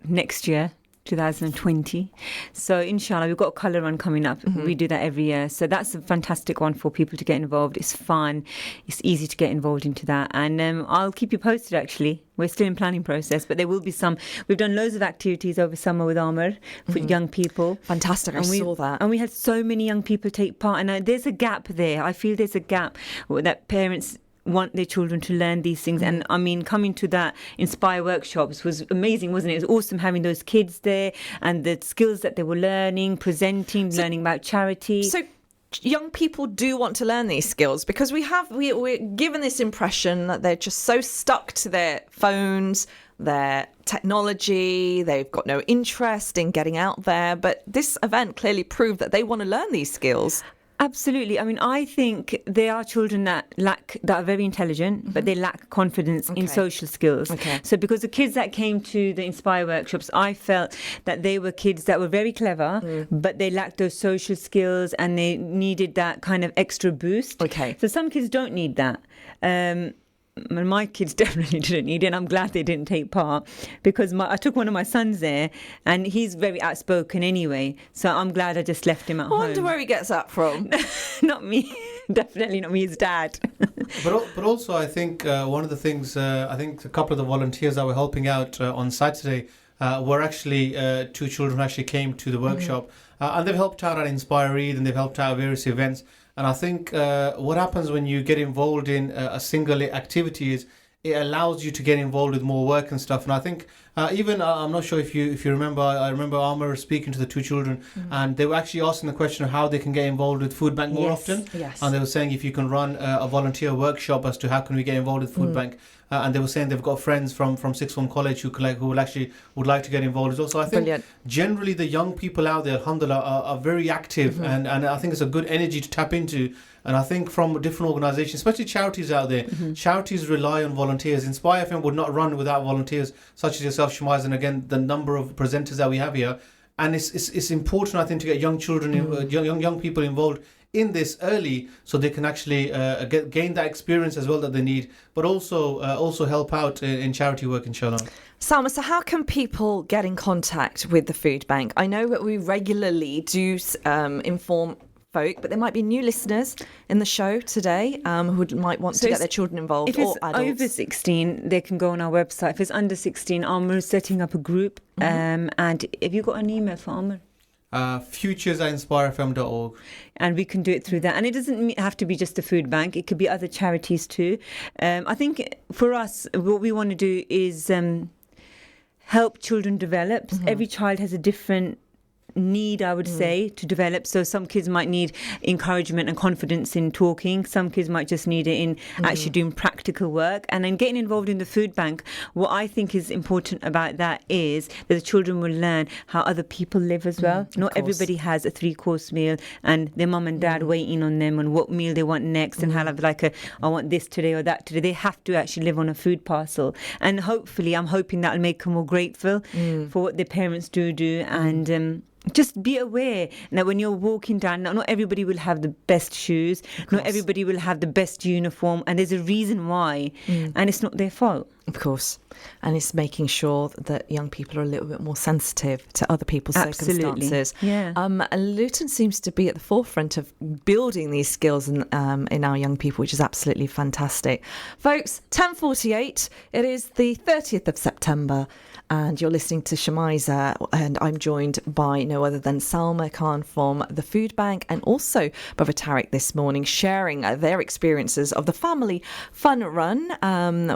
[SPEAKER 6] next year, 2020. So inshallah, we've got a colour run coming up. We do that every year. So that's a fantastic one for people to get involved. It's fun. It's easy to get involved into that. And I'll keep you posted, actually. We're still in planning process, but there will be some. We've done loads of activities over summer with Amr for young people.
[SPEAKER 3] Fantastic. I saw that.
[SPEAKER 6] And we had so many young people take part. And there's a gap there. I feel there's a gap that parents want their children to learn these things. And I mean, coming to that Inspire workshops was amazing, wasn't it? It was awesome having those kids there and the skills that they were learning, presenting, learning about charity.
[SPEAKER 3] So young people do want to learn these skills, because we're given this impression that they're just so stuck to their phones, their technology, they've got no interest in getting out there. But this event clearly proved that they want to learn these skills.
[SPEAKER 6] Absolutely. I mean, I think there are children that are very intelligent, but they lack confidence in social skills.
[SPEAKER 3] Okay.
[SPEAKER 6] So because the kids that came to the Inspire workshops, I felt that they were kids that were very clever, but they lacked those social skills and they needed that kind of extra boost.
[SPEAKER 3] Okay.
[SPEAKER 6] So some kids don't need that. My kids definitely didn't need it, and I'm glad they didn't take part, because I took one of my sons there and he's very outspoken anyway, so I'm glad I just left him at home.
[SPEAKER 3] I wonder where he gets that from.
[SPEAKER 6] Not me. Definitely not me, his dad.
[SPEAKER 7] But also, I think one of the things, I think a couple of the volunteers that were helping out on Saturday were actually 2 children who actually came to the workshop, and they've helped out at Inspire Eid, and they've helped out at various events. And I think what happens when you get involved in a single activity is it allows you to get involved with more work and stuff. And I think even I'm not sure if you remember, I remember Amr speaking to the 2 children, and they were actually asking the question of how they can get involved with Food Bank more often.
[SPEAKER 3] Yes.
[SPEAKER 7] And they were saying if you can run a volunteer workshop as to how can we get involved with Food Bank. And they were saying they've got friends from Sixth Form College who would like to get involved as well. So I think generally the young people out there, alhamdulillah, are very active, and I think it's a good energy to tap into. And I think from different organisations, especially charities out there, charities rely on volunteers. Inspire FM would not run without volunteers such as yourself, Shemiza, and again the number of presenters that we have here. And it's important, I think, to get young children, young people involved in this early, so they can actually gain that experience as well that they need, but also help out in charity work, inshallah.
[SPEAKER 3] Salma, so how can people get in contact with the food bank? I know that we regularly do inform folk, but there might be new listeners in the show today who might want to get their children involved.
[SPEAKER 6] If it's over 16, they can go on our website. If it's under 16, Amr is setting up a group. And have you got an email for Amr?
[SPEAKER 7] futures@inspirefm.org,
[SPEAKER 6] and we can do it through that. And it doesn't have to be just the food bank, it could be other charities too. I think for us, what we want to do is help children develop. Every child has a different need, I would say, to develop. So some kids might need encouragement and confidence in talking. Some kids might just need it in actually doing practical work. And then getting involved in the food bank, what I think is important about that is that the children will learn how other people live as well. Not everybody has a 3-course meal and their mum and dad waiting on them on what meal they want next and how I want this today or that today. They have to actually live on a food parcel. And hopefully, I'm hoping that'll make them more grateful for what their parents do and just be aware that when you're walking down, not everybody will have the best shoes, not everybody will have the best uniform, and there's a reason why, and it's not their fault.
[SPEAKER 3] Of course. And it's making sure that young people are a little bit more sensitive to other people's circumstances.
[SPEAKER 6] Yeah.
[SPEAKER 3] Luton seems to be at the forefront of building these skills in our young people, which is absolutely fantastic. Folks, 10:48, it is the 30th of September, and you're listening to Shemiza, and I'm joined by no other than Salma Khan from the Food Bank, and also Brother Tariq this morning, sharing their experiences of the family fun run,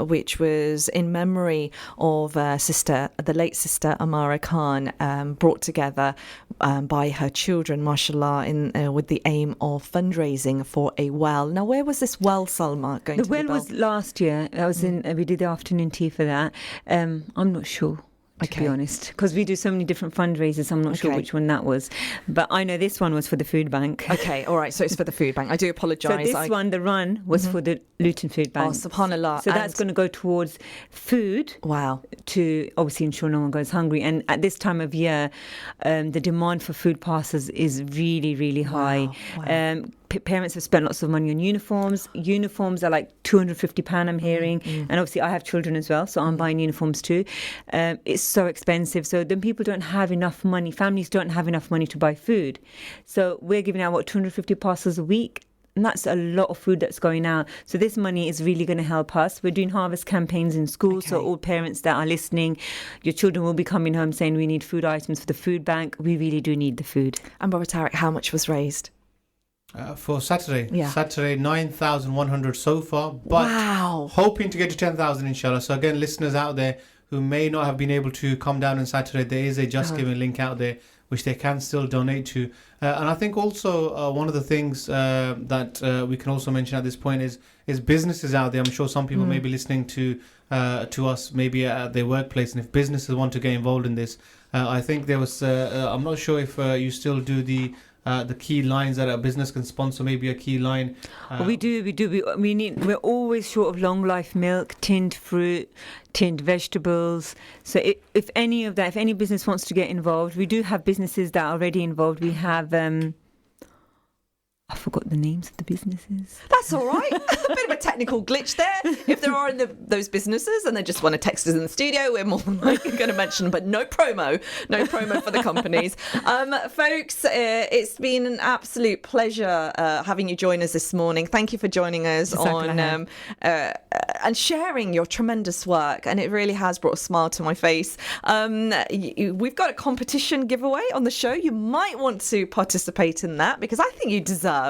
[SPEAKER 3] which was in memory of the late sister Amara Khan, brought together by her children, mashallah, with the aim of fundraising for a well. Now, where was this well, Salma, going to be built?
[SPEAKER 6] The well was last year. I was we did the afternoon tea for that. I'm not sure, to be honest, because we do so many different fundraisers. I'm not sure which one that was, but I know this one was for the food bank.
[SPEAKER 3] Okay, all right, so it's for the food bank. I do apologise.
[SPEAKER 6] So this the run was for the Luton Food Bank.
[SPEAKER 3] Oh, subhanallah.
[SPEAKER 6] So that's going to go towards food.
[SPEAKER 3] Wow.
[SPEAKER 6] To obviously ensure no one goes hungry. And at this time of year, the demand for food parcels is really, really high.
[SPEAKER 3] Wow.
[SPEAKER 6] Parents have spent lots of money on uniforms. Uniforms are like £250, I'm hearing. And obviously I have children as well, so I'm buying uniforms too. It's so expensive. So then people don't have enough money. Families don't have enough money to buy food. So we're giving out, 250 parcels a week? And that's a lot of food that's going out. So this money is really going to help us. We're doing harvest campaigns in schools. So all parents that are listening, your children will be coming home saying we need food items for the food bank. We really do need the food.
[SPEAKER 3] And Brother Tariq, how much was raised?
[SPEAKER 7] For Saturday, 9,100 so far, but
[SPEAKER 3] wow,
[SPEAKER 7] hoping to get to 10,000 inshallah. So again, listeners out there, who may not have been able to come down on Saturday, there is a Just Giving link out there which they can still donate to. And I think also one of the things that we can also mention at this point is businesses out there. I'm sure some people may be listening to us maybe at their workplace, and if businesses want to get involved in this, I think there was I'm not sure if you still do the key lines that a business can sponsor, maybe a key line.
[SPEAKER 6] We do. We're always short of long life milk, tinned fruit, tinned vegetables. So if any business wants to get involved, we do have businesses that are already involved. We have I forgot the names of the businesses.
[SPEAKER 3] That's all right. A bit of a technical glitch there. If there are those businesses and they just want to text us in the studio, we're more than likely going to mention them, but no promo for the companies. Folks, it's been an absolute pleasure having you join us this morning. Thank you for joining us and sharing your tremendous work. And it really has brought a smile to my face. We've got a competition giveaway on the show. You might want to participate in that because I think you deserve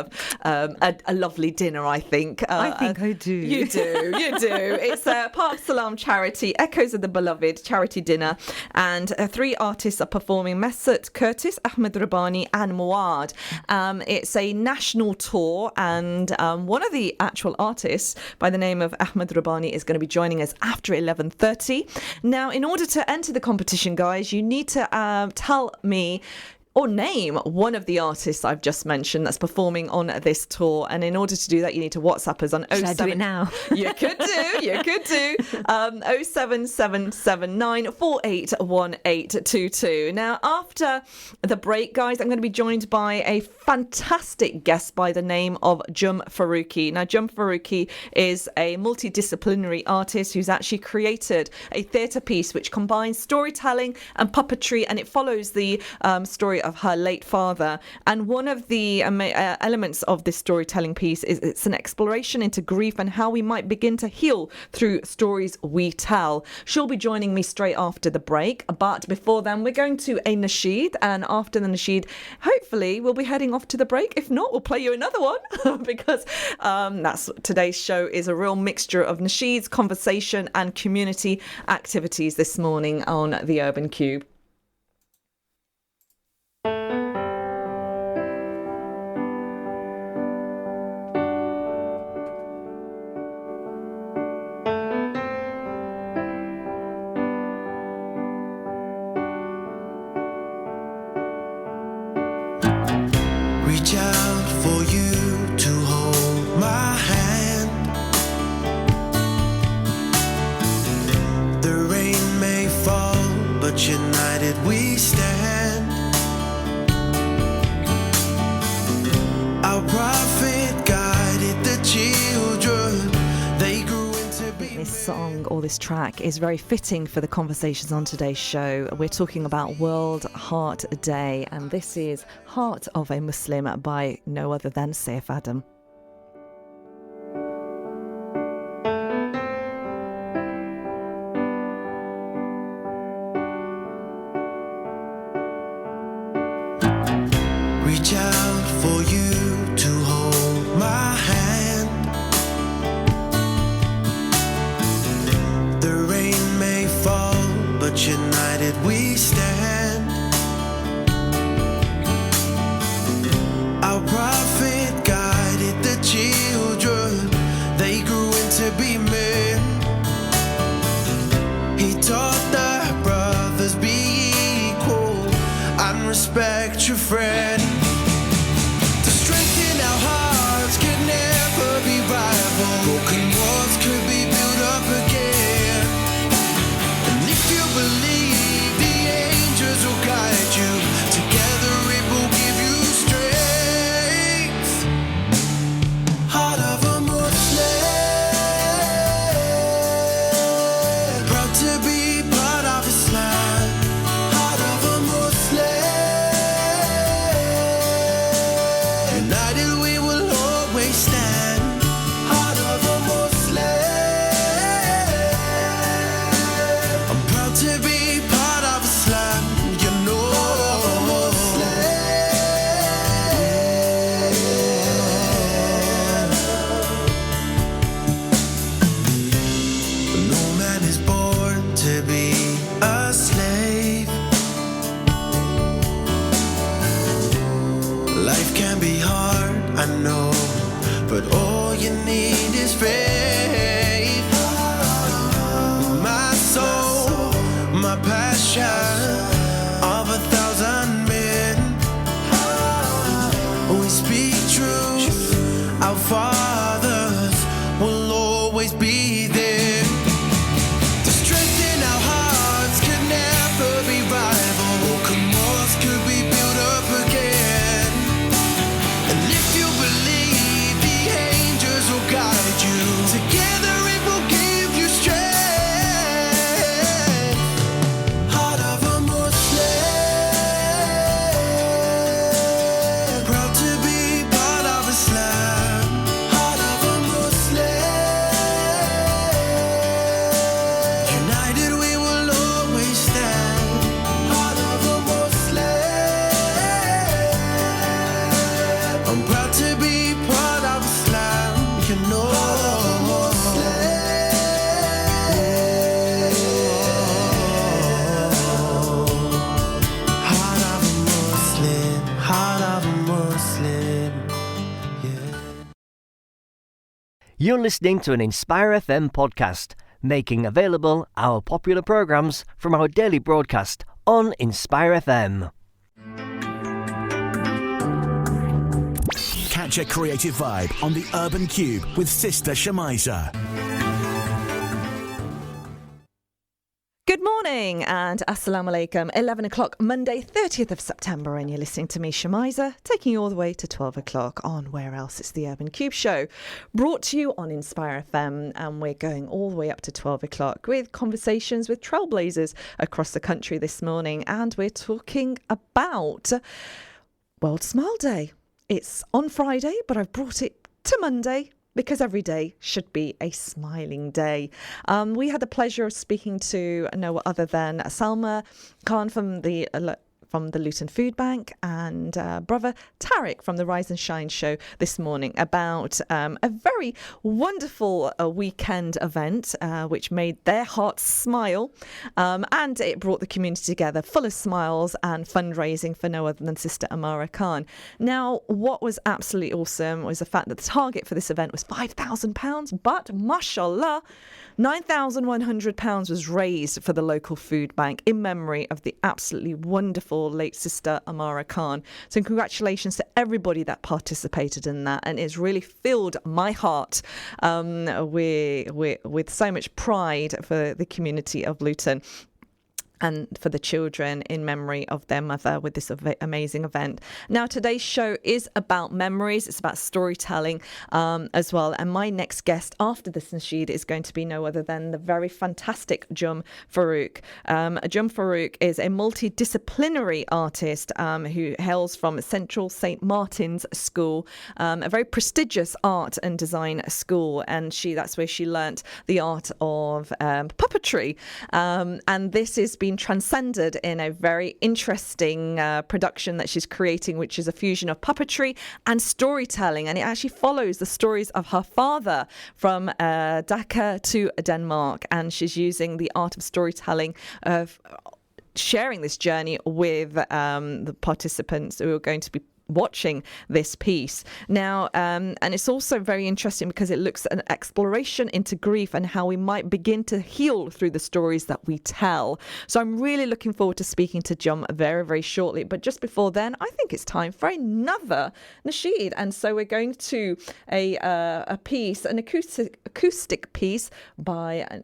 [SPEAKER 3] a lovely dinner, I think.
[SPEAKER 6] I think I do.
[SPEAKER 3] You do. It's Park Salam Charity, Echoes of the Beloved charity dinner. And 3 artists are performing: Mesut Curtis, Ahmed Rabbani and Muad. It's a national tour, and one of the actual artists by the name of Ahmed Rabbani is going to be joining us after 11:30. Now, in order to enter the competition, guys, you need to tell me or name one of the artists I've just mentioned that's performing on this tour. And in order to do that, you need to WhatsApp us on 07...
[SPEAKER 6] Should I do it now?
[SPEAKER 3] You could do. 07779481822. Now, after the break, guys, I'm going to be joined by a fantastic guest by the name of Jum Faruk. Now, Jum Faruk is a multidisciplinary artist who's actually created a theatre piece which combines storytelling and puppetry, and it follows the story of her late father. And one of the elements of this storytelling piece is it's an exploration into grief and how we might begin to heal through stories we tell. She'll be joining me straight after the break, but before then we're going to a nasheed, and after the nasheed hopefully we'll be heading off to the break. If not, we'll play you another one because that's today's show is a real mixture of nasheeds, conversation and community activities this morning on the Urban Cube.
[SPEAKER 4] Reach out for you to hold my hand. The rain may fall, but united we stand. Our prophet guided the children. They grew into be.
[SPEAKER 3] This song or this track is very fitting for the conversations on today's show. We're talking about World Heart Day, and this is Heart of a Muslim by no other than Saif Adam.
[SPEAKER 4] Reach out for you to hold my hand. The rain may fall, but united we stand. Our prophet guided the children. They grew into be men. He taught the brothers be equal and respect your friend. To strengthen our hearts could never be rival. Broken walls could be built up again. And if you believe, the angels will guide you. Together it will give you strength. Heart of a Muslim, proud to be part of Islam. Heart of a Muslim, united we will always stand. Heart of a Muslim. Life can be hard, I know, but all you need is faith. My soul, my passion of 1,000 men. We speak truth, our fathers will always be there. The strength in our hearts could never be rival. Broken walls could be built up again. And if you believe, the angels will guide you. Together it will give you strength. Heart of a Muslim, proud to be part of Islam. Heart of a Muslim, united we will always stand. Heart of a Muslim, I'm proud to be part of Islam. You know. Heart of a Muslim, heart of a Muslim, yeah.
[SPEAKER 1] You're listening to an Inspire FM podcast, making available our popular programs from our daily broadcast on Inspire FM.
[SPEAKER 2] Catch a creative vibe on the Urban Cube with Sister Shemiza.
[SPEAKER 3] Good morning and Assalamu alaikum. 11 o'clock, Monday, 30th of September, and you're listening to me, Shemiza, taking you all the way to 12 o'clock on Where Else? It's the Urban Cube Show, brought to you on Inspire FM, and we're going all the way up to 12 o'clock with conversations with trailblazers across the country this morning, and we're talking about World Smile Day. It's on Friday, but I've brought it to Monday because every day should be a smiling day. We had the pleasure of speaking to no other than Salma Khan from the Luton Food Bank and brother Tariq from the Rise and Shine show this morning about a very wonderful weekend event which made their hearts smile, and it brought the community together full of smiles and fundraising for no other than Sister Amara Khan. Now, what was absolutely awesome was the fact that the target for this event was £5,000, but mashallah, £9,100 was raised for the local food bank in memory of the absolutely wonderful late Sister Amara Khan. So congratulations to everybody that participated in that, and it's really filled my heart with so much pride for the community of Luton and for the children in memory of their mother with this amazing event. Now, today's show is about memories. It's about storytelling as well. And my next guest after this nasheed is going to be no other than the very fantastic Jum Faruk. Jum Faruk is a multidisciplinary artist who hails from Central St. Martin's School, a very prestigious art and design school. And that's where she learnt the art of puppetry. And this has been transcended in a very interesting production that she's creating, which is a fusion of puppetry and storytelling, and it actually follows the stories of her father from Dhaka to Denmark, and she's using the art of storytelling of sharing this journey with the participants who are going to be watching this piece now, and it's also very interesting because it looks at an exploration into grief and how we might begin to heal through the stories that we tell. So I'm really looking forward to speaking to Jum very, very shortly. But just before then, I think it's time for another nasheed, and so we're going to a piece, an acoustic piece by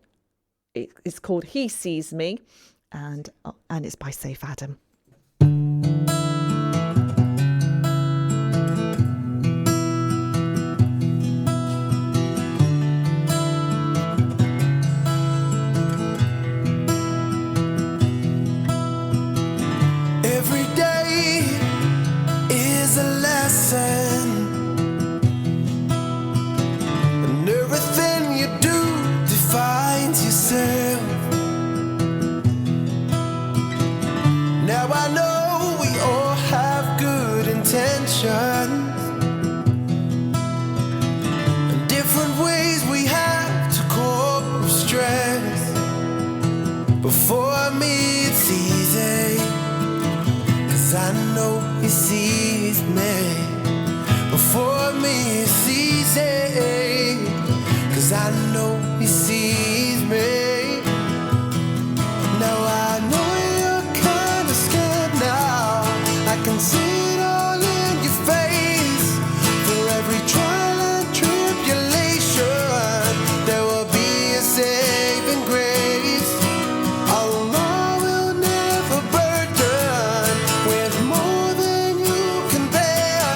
[SPEAKER 3] it's called He Sees Me, and it's by Saif Adam.
[SPEAKER 4] And everything you do defines yourself. Now I know we all have good intentions and different ways we have to cope with stress. But for me it's easy, 'cause 'cause I know he sees me. Before me it's easy, 'cause I know he sees me. Now I know you're kinda scared now. I can see it all in your face. For every trial and tribulation, there will be a saving grace. Allah will never burden with more than you can bear.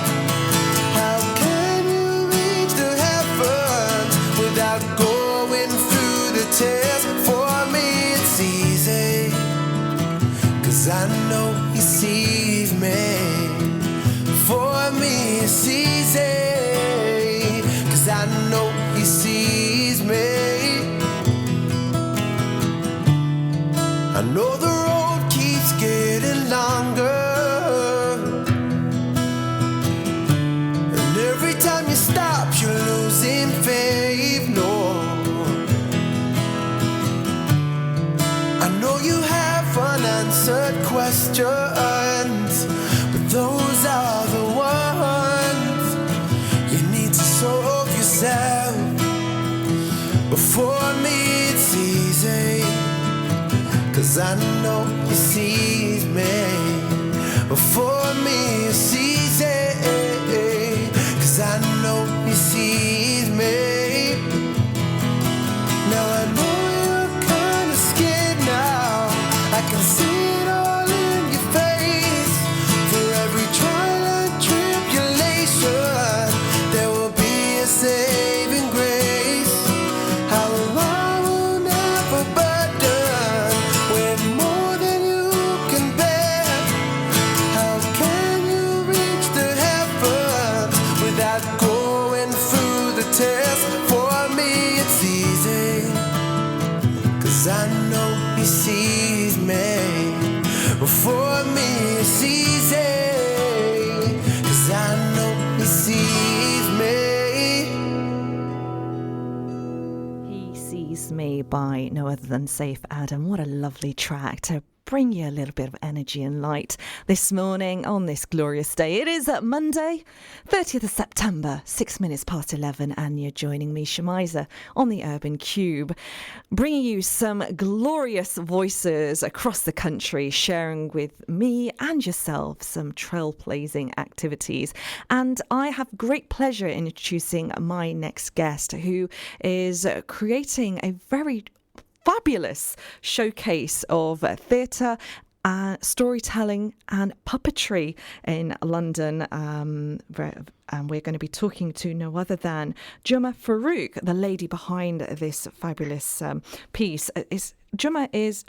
[SPEAKER 4] How can you reach the heavens without going through the test? For me it's easy, 'cause I know he sees me. For me it's easy, 'cause I know he sees me. I know the road keeps getting longer, and every time you stop you're losing faith. No, I know you have unanswered questions, but those are the ones you need to solve yourself. Before me it's easy, 'cause I know he sees me. Before me it's easy, 'cause I know he sees me. Now I know you're kinda scared now. I can see it all in your face. For every trial and tribulation, there will be a saving grace. How Allah will never burden with more than you can bear. How can you reach the heavens without going through the test? For me it's easy, 'cause I know he sees me. For me it's easy, 'cause I know he sees me.
[SPEAKER 3] He Sees Me by no other than Saif Adam. What a lovely track to bring you a little bit of energy and light this morning on this glorious day. It is Monday, 30th of September, 11:06, and you're joining me, Shemiza, on the Urban Cube, bringing you some glorious voices across the country, sharing with me and yourself some trailblazing activities. And I have great pleasure in introducing my next guest, who is creating a very fabulous showcase of theatre, storytelling and puppetry in London. And we're going to be talking to no other than Jum Faruk, the lady behind this fabulous piece. Jum is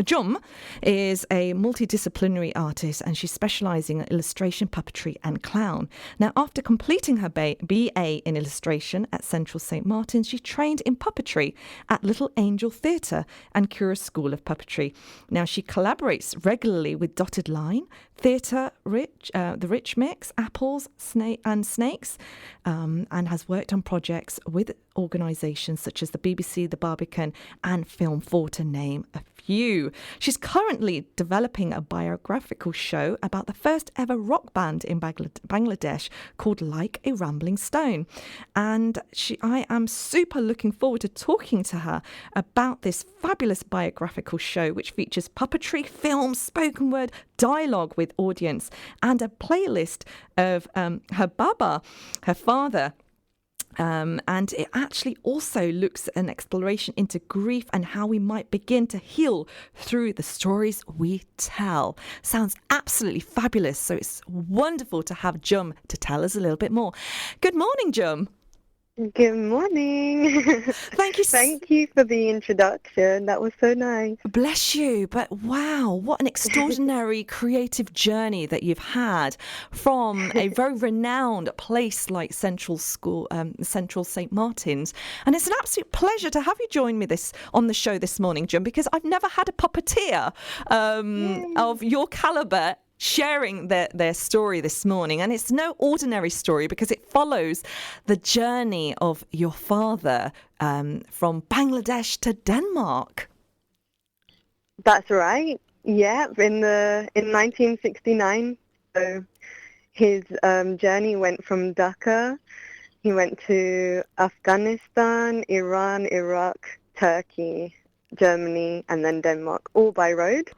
[SPEAKER 3] a multidisciplinary artist, and she's specialising in illustration, puppetry and clown. Now, after completing her BA in illustration at Central St Martin's, she trained in puppetry at Little Angel Theatre and Cura School of Puppetry. Now, she collaborates regularly with Dotted Line, Theatre The Rich Mix, Apples and Snakes, and has worked on projects with organisations such as the BBC, the Barbican and Film 4, to name a few. She's currently developing a biographical show about the first ever rock band in Bangladesh called Like a Rambling Stone. And I am super looking forward to talking to her about this fabulous biographical show, which features puppetry, film, spoken word, dialogue with audience, and a playlist of her baba, her father. And it actually also looks at an exploration into grief and how we might begin to heal through the stories we tell. Sounds absolutely fabulous. So it's wonderful to have Jum to tell us a little bit more. Good morning, Jum.
[SPEAKER 8] Good morning. Thank you for the introduction. That was so nice.
[SPEAKER 3] Bless you. But wow, what an extraordinary creative journey that you've had from a very renowned place like Central St Martin's. And it's an absolute pleasure to have you join me on the show this morning, Jum, because I've never had a puppeteer of your calibre sharing their story this morning. And it's no ordinary story, because it follows the journey of your father from Bangladesh to Denmark.
[SPEAKER 8] That's right. Yeah, in 1969, So his journey went from Dhaka. He went to Afghanistan, Iran, Iraq, Turkey, Germany, and then Denmark, all by road.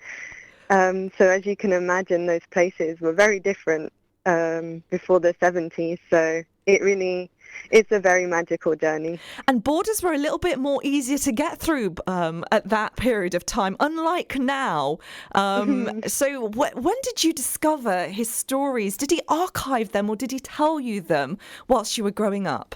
[SPEAKER 8] So as you can imagine, those places were very different before the 70s. So it's a very magical journey.
[SPEAKER 3] And borders were a little bit more easier to get through at that period of time, unlike now. So when did you discover his stories? Did he archive them or did he tell you them whilst you were growing up?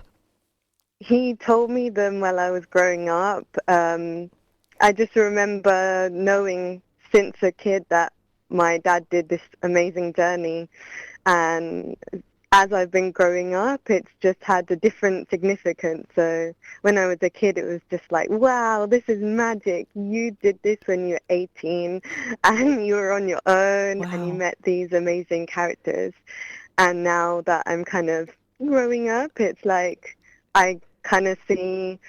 [SPEAKER 8] He told me them while I was growing up. I just remember knowing since a kid that my dad did this amazing journey, and as I've been growing up, it's just had a different significance. So when I was a kid, it was just like, wow, this is magic. You did this when you were 18 and you were on your own. Wow. And you met these amazing characters. And now that I'm kind of growing up, it's like I kind of see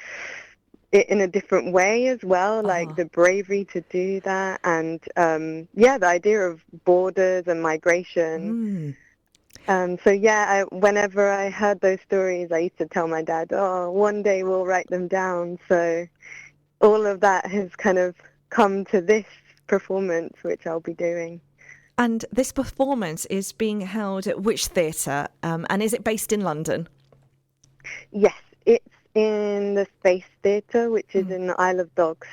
[SPEAKER 8] it in a different way as well, like the bravery to do that, and the idea of borders and migration. Whenever I heard those stories, I used to tell my dad, one day we'll write them down. So all of that has kind of come to this performance, which I'll be doing.
[SPEAKER 3] And this performance is being held at which theatre, and is it based in London?
[SPEAKER 8] Yes, it's in the Space Theatre, which is in the Isle of Dogs.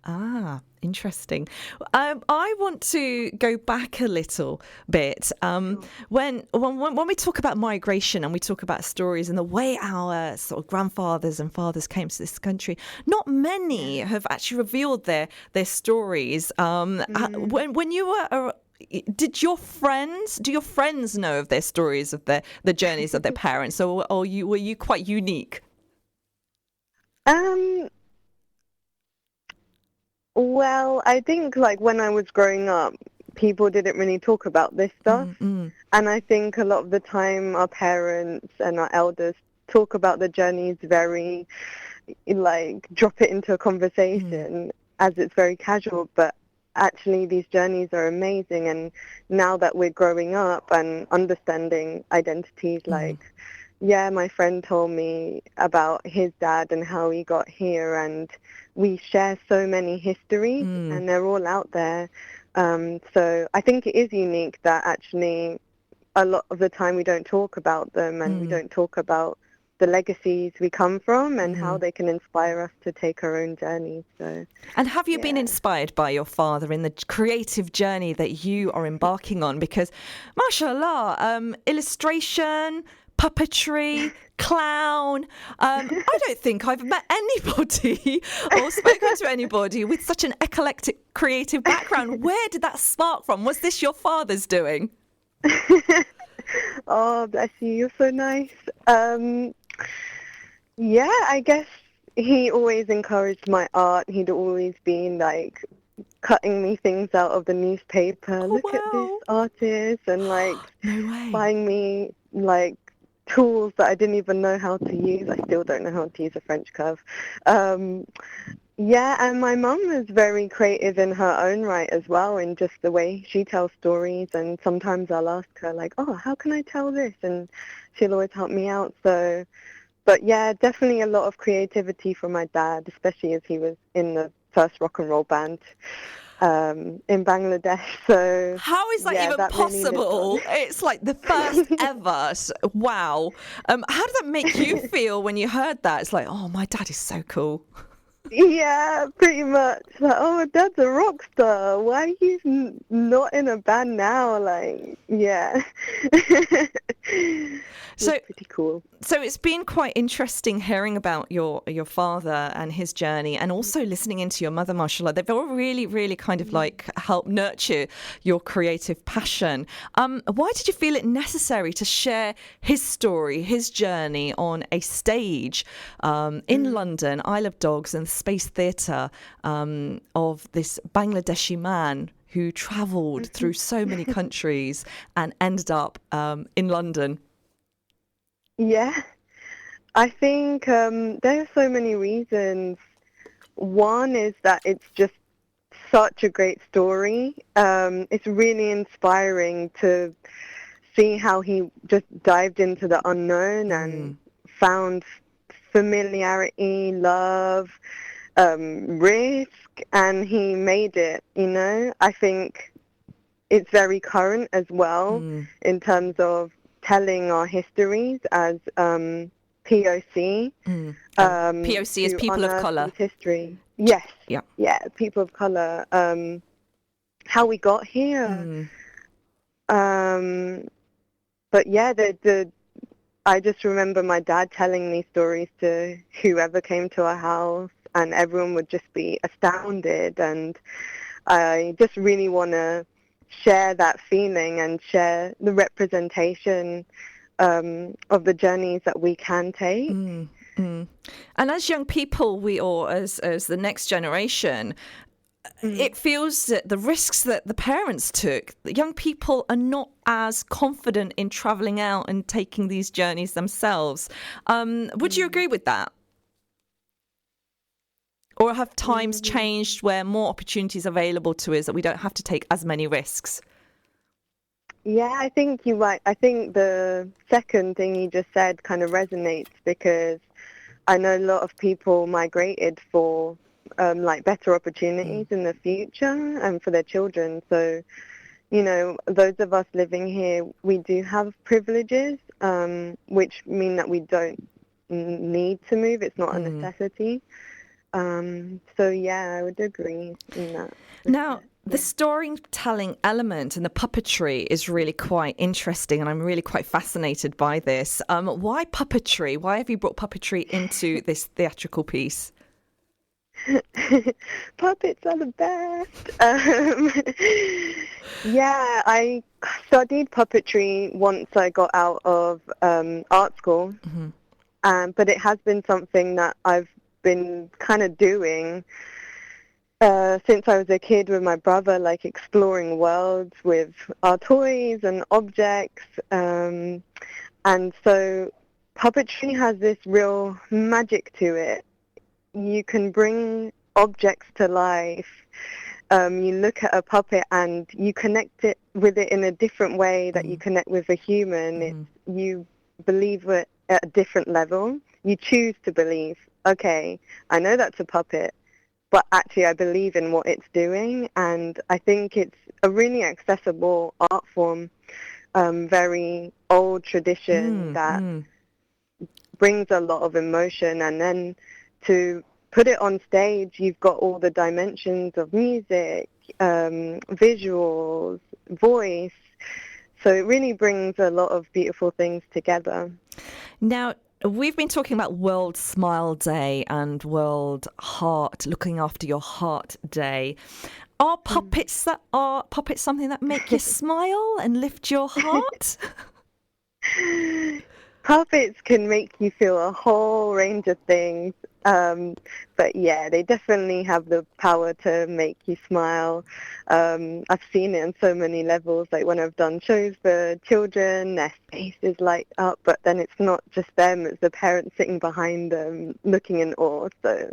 [SPEAKER 3] Ah, interesting. I want to go back a little bit. When we talk about migration and we talk about stories and the way our sort of grandfathers and fathers came to this country, not many have actually revealed their stories. When you were do your friends know of their stories of the journeys of their parents, or were you quite unique?
[SPEAKER 8] Well, I think like when I was growing up, people didn't really talk about this stuff. And I think a lot of the time our parents and our elders talk about the journeys very, like, drop it into a conversation as it's very casual. But actually these journeys are amazing. And now that we're growing up and understanding identities, my friend told me about his dad and how he got here, and we share so many histories and they're all out there. So I think it is unique that actually a lot of the time we don't talk about them, and we don't talk about the legacies we come from and how they can inspire us to take our own journey. So,
[SPEAKER 3] and have you been inspired by your father in the creative journey that you are embarking on? Because, mashallah, illustration, puppetry, clown. I don't think I've met anybody or spoken to anybody with such an eclectic creative background. Where did that spark from? Was this your father's doing?
[SPEAKER 8] Oh, bless you. You're so nice. I guess he always encouraged my art. He'd always been like cutting me things out of the newspaper. Look at this artist, and like buying me like tools that I didn't even know how to use. I still don't know how to use a French curve. And my mum is very creative in her own right as well, in just the way she tells stories. And sometimes I'll ask her like, how can I tell this? And she'll always help me out. So, but yeah, definitely a lot of creativity from my dad, especially as he was in the first rock and roll band in Bangladesh. So
[SPEAKER 3] how is that even possible? Really, it's like the first ever. Wow. How did that make you feel when you heard that? It's like, oh, my dad is so cool.
[SPEAKER 8] Yeah, pretty much. Like, my dad's a rock star. Why he's not in a band now? Like, yeah.
[SPEAKER 3] So
[SPEAKER 8] pretty cool.
[SPEAKER 3] So it's been quite interesting hearing about your father and his journey, and also listening into your mother, mashallah. They've all really, really kind of like helped nurture your creative passion. Why did you feel it necessary to share his story, his journey on a stage in London, Isle of Dogs, and the Space Theatre of this Bangladeshi man who travelled through so many countries and ended up in London?
[SPEAKER 8] Yeah, I think there are so many reasons. One is that it's just such a great story. It's really inspiring to see how he just dived into the unknown and found familiarity, love, risk, and he made it, you know. I think it's very current as well in terms of telling our histories as POC.
[SPEAKER 3] POC is people of colour.
[SPEAKER 8] History. Yes.
[SPEAKER 3] Yeah.
[SPEAKER 8] Yeah, people of colour. How we got here. But yeah, I just remember my dad telling these stories to whoever came to our house, and everyone would just be astounded. And I just really want to share that feeling and share the representation of the journeys that we can take.
[SPEAKER 3] And as young people, as the next generation, it feels that the risks that the parents took, the young people are not as confident in travelling out and taking these journeys themselves. Would you agree with that? Or have times changed where more opportunities available to us that we don't have to take as many risks?
[SPEAKER 8] Yeah, I think you're right. I think the second thing you just said kind of resonates, because I know a lot of people migrated for like better opportunities in the future and for their children. So, you know, those of us living here, we do have privileges, which mean that we don't need to move. It's not a necessity. So yeah, I would agree in that.
[SPEAKER 3] Now, the storytelling element and the puppetry is really quite interesting, and I'm really quite fascinated by this. Why puppetry? Why have you brought puppetry into this theatrical piece?
[SPEAKER 8] Puppets are the best. Yeah, I studied puppetry once I got out of art school, but it has been something that I've been kind of doing since I was a kid with my brother, like exploring worlds with our toys and objects. And so puppetry has this real magic to it. You can bring objects to life. You look at a puppet and you connect it with it in a different way that you connect with a human. You believe it at a different level. You choose to believe, okay, I know that's a puppet, but actually I believe in what it's doing. And I think it's a really accessible art form, very old tradition that brings a lot of emotion. And then to put it on stage, you've got all the dimensions of music, visuals, voice. So it really brings a lot of beautiful things together.
[SPEAKER 3] Now, we've been talking about World Smile Day and World Heart, looking after your heart day. Are puppets something that make you smile and lift your heart?
[SPEAKER 8] Puppets can make you feel a whole range of things. But yeah, they definitely have the power to make you smile. I've seen it on so many levels, like when I've done shows for children, their faces light up, but then it's not just them, it's the parents sitting behind them looking in awe. So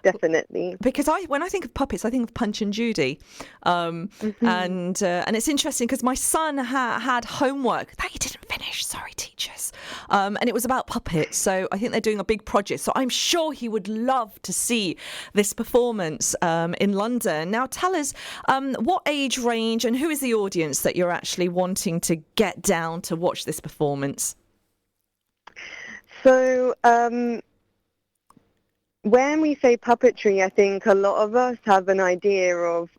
[SPEAKER 8] definitely.
[SPEAKER 3] Because when I think of puppets, I think of Punch and Judy. And it's interesting because my son had homework that he didn't finish, sorry teachers. And it was about puppets. So I think they're doing a big project. So I'm sure he would love to see this performance in London. Now tell us what age range and who is the audience that you're actually wanting to get down to watch this performance?
[SPEAKER 8] So when we say puppetry, I think a lot of us have an idea of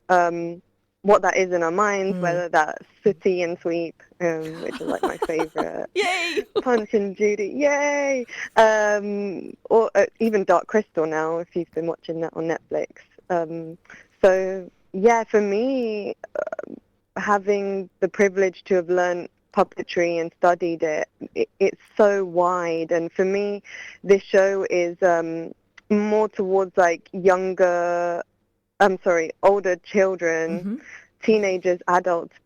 [SPEAKER 8] what that is in our minds, whether that's Sooty and Sweep, which is like my favourite.
[SPEAKER 3] Yay!
[SPEAKER 8] Punch and Judy, yay! Or even Dark Crystal now, if you've been watching that on Netflix. So yeah, for me, having the privilege to have learned puppetry and studied it's so wide. And for me, this show is more towards like older children, teenagers, adults,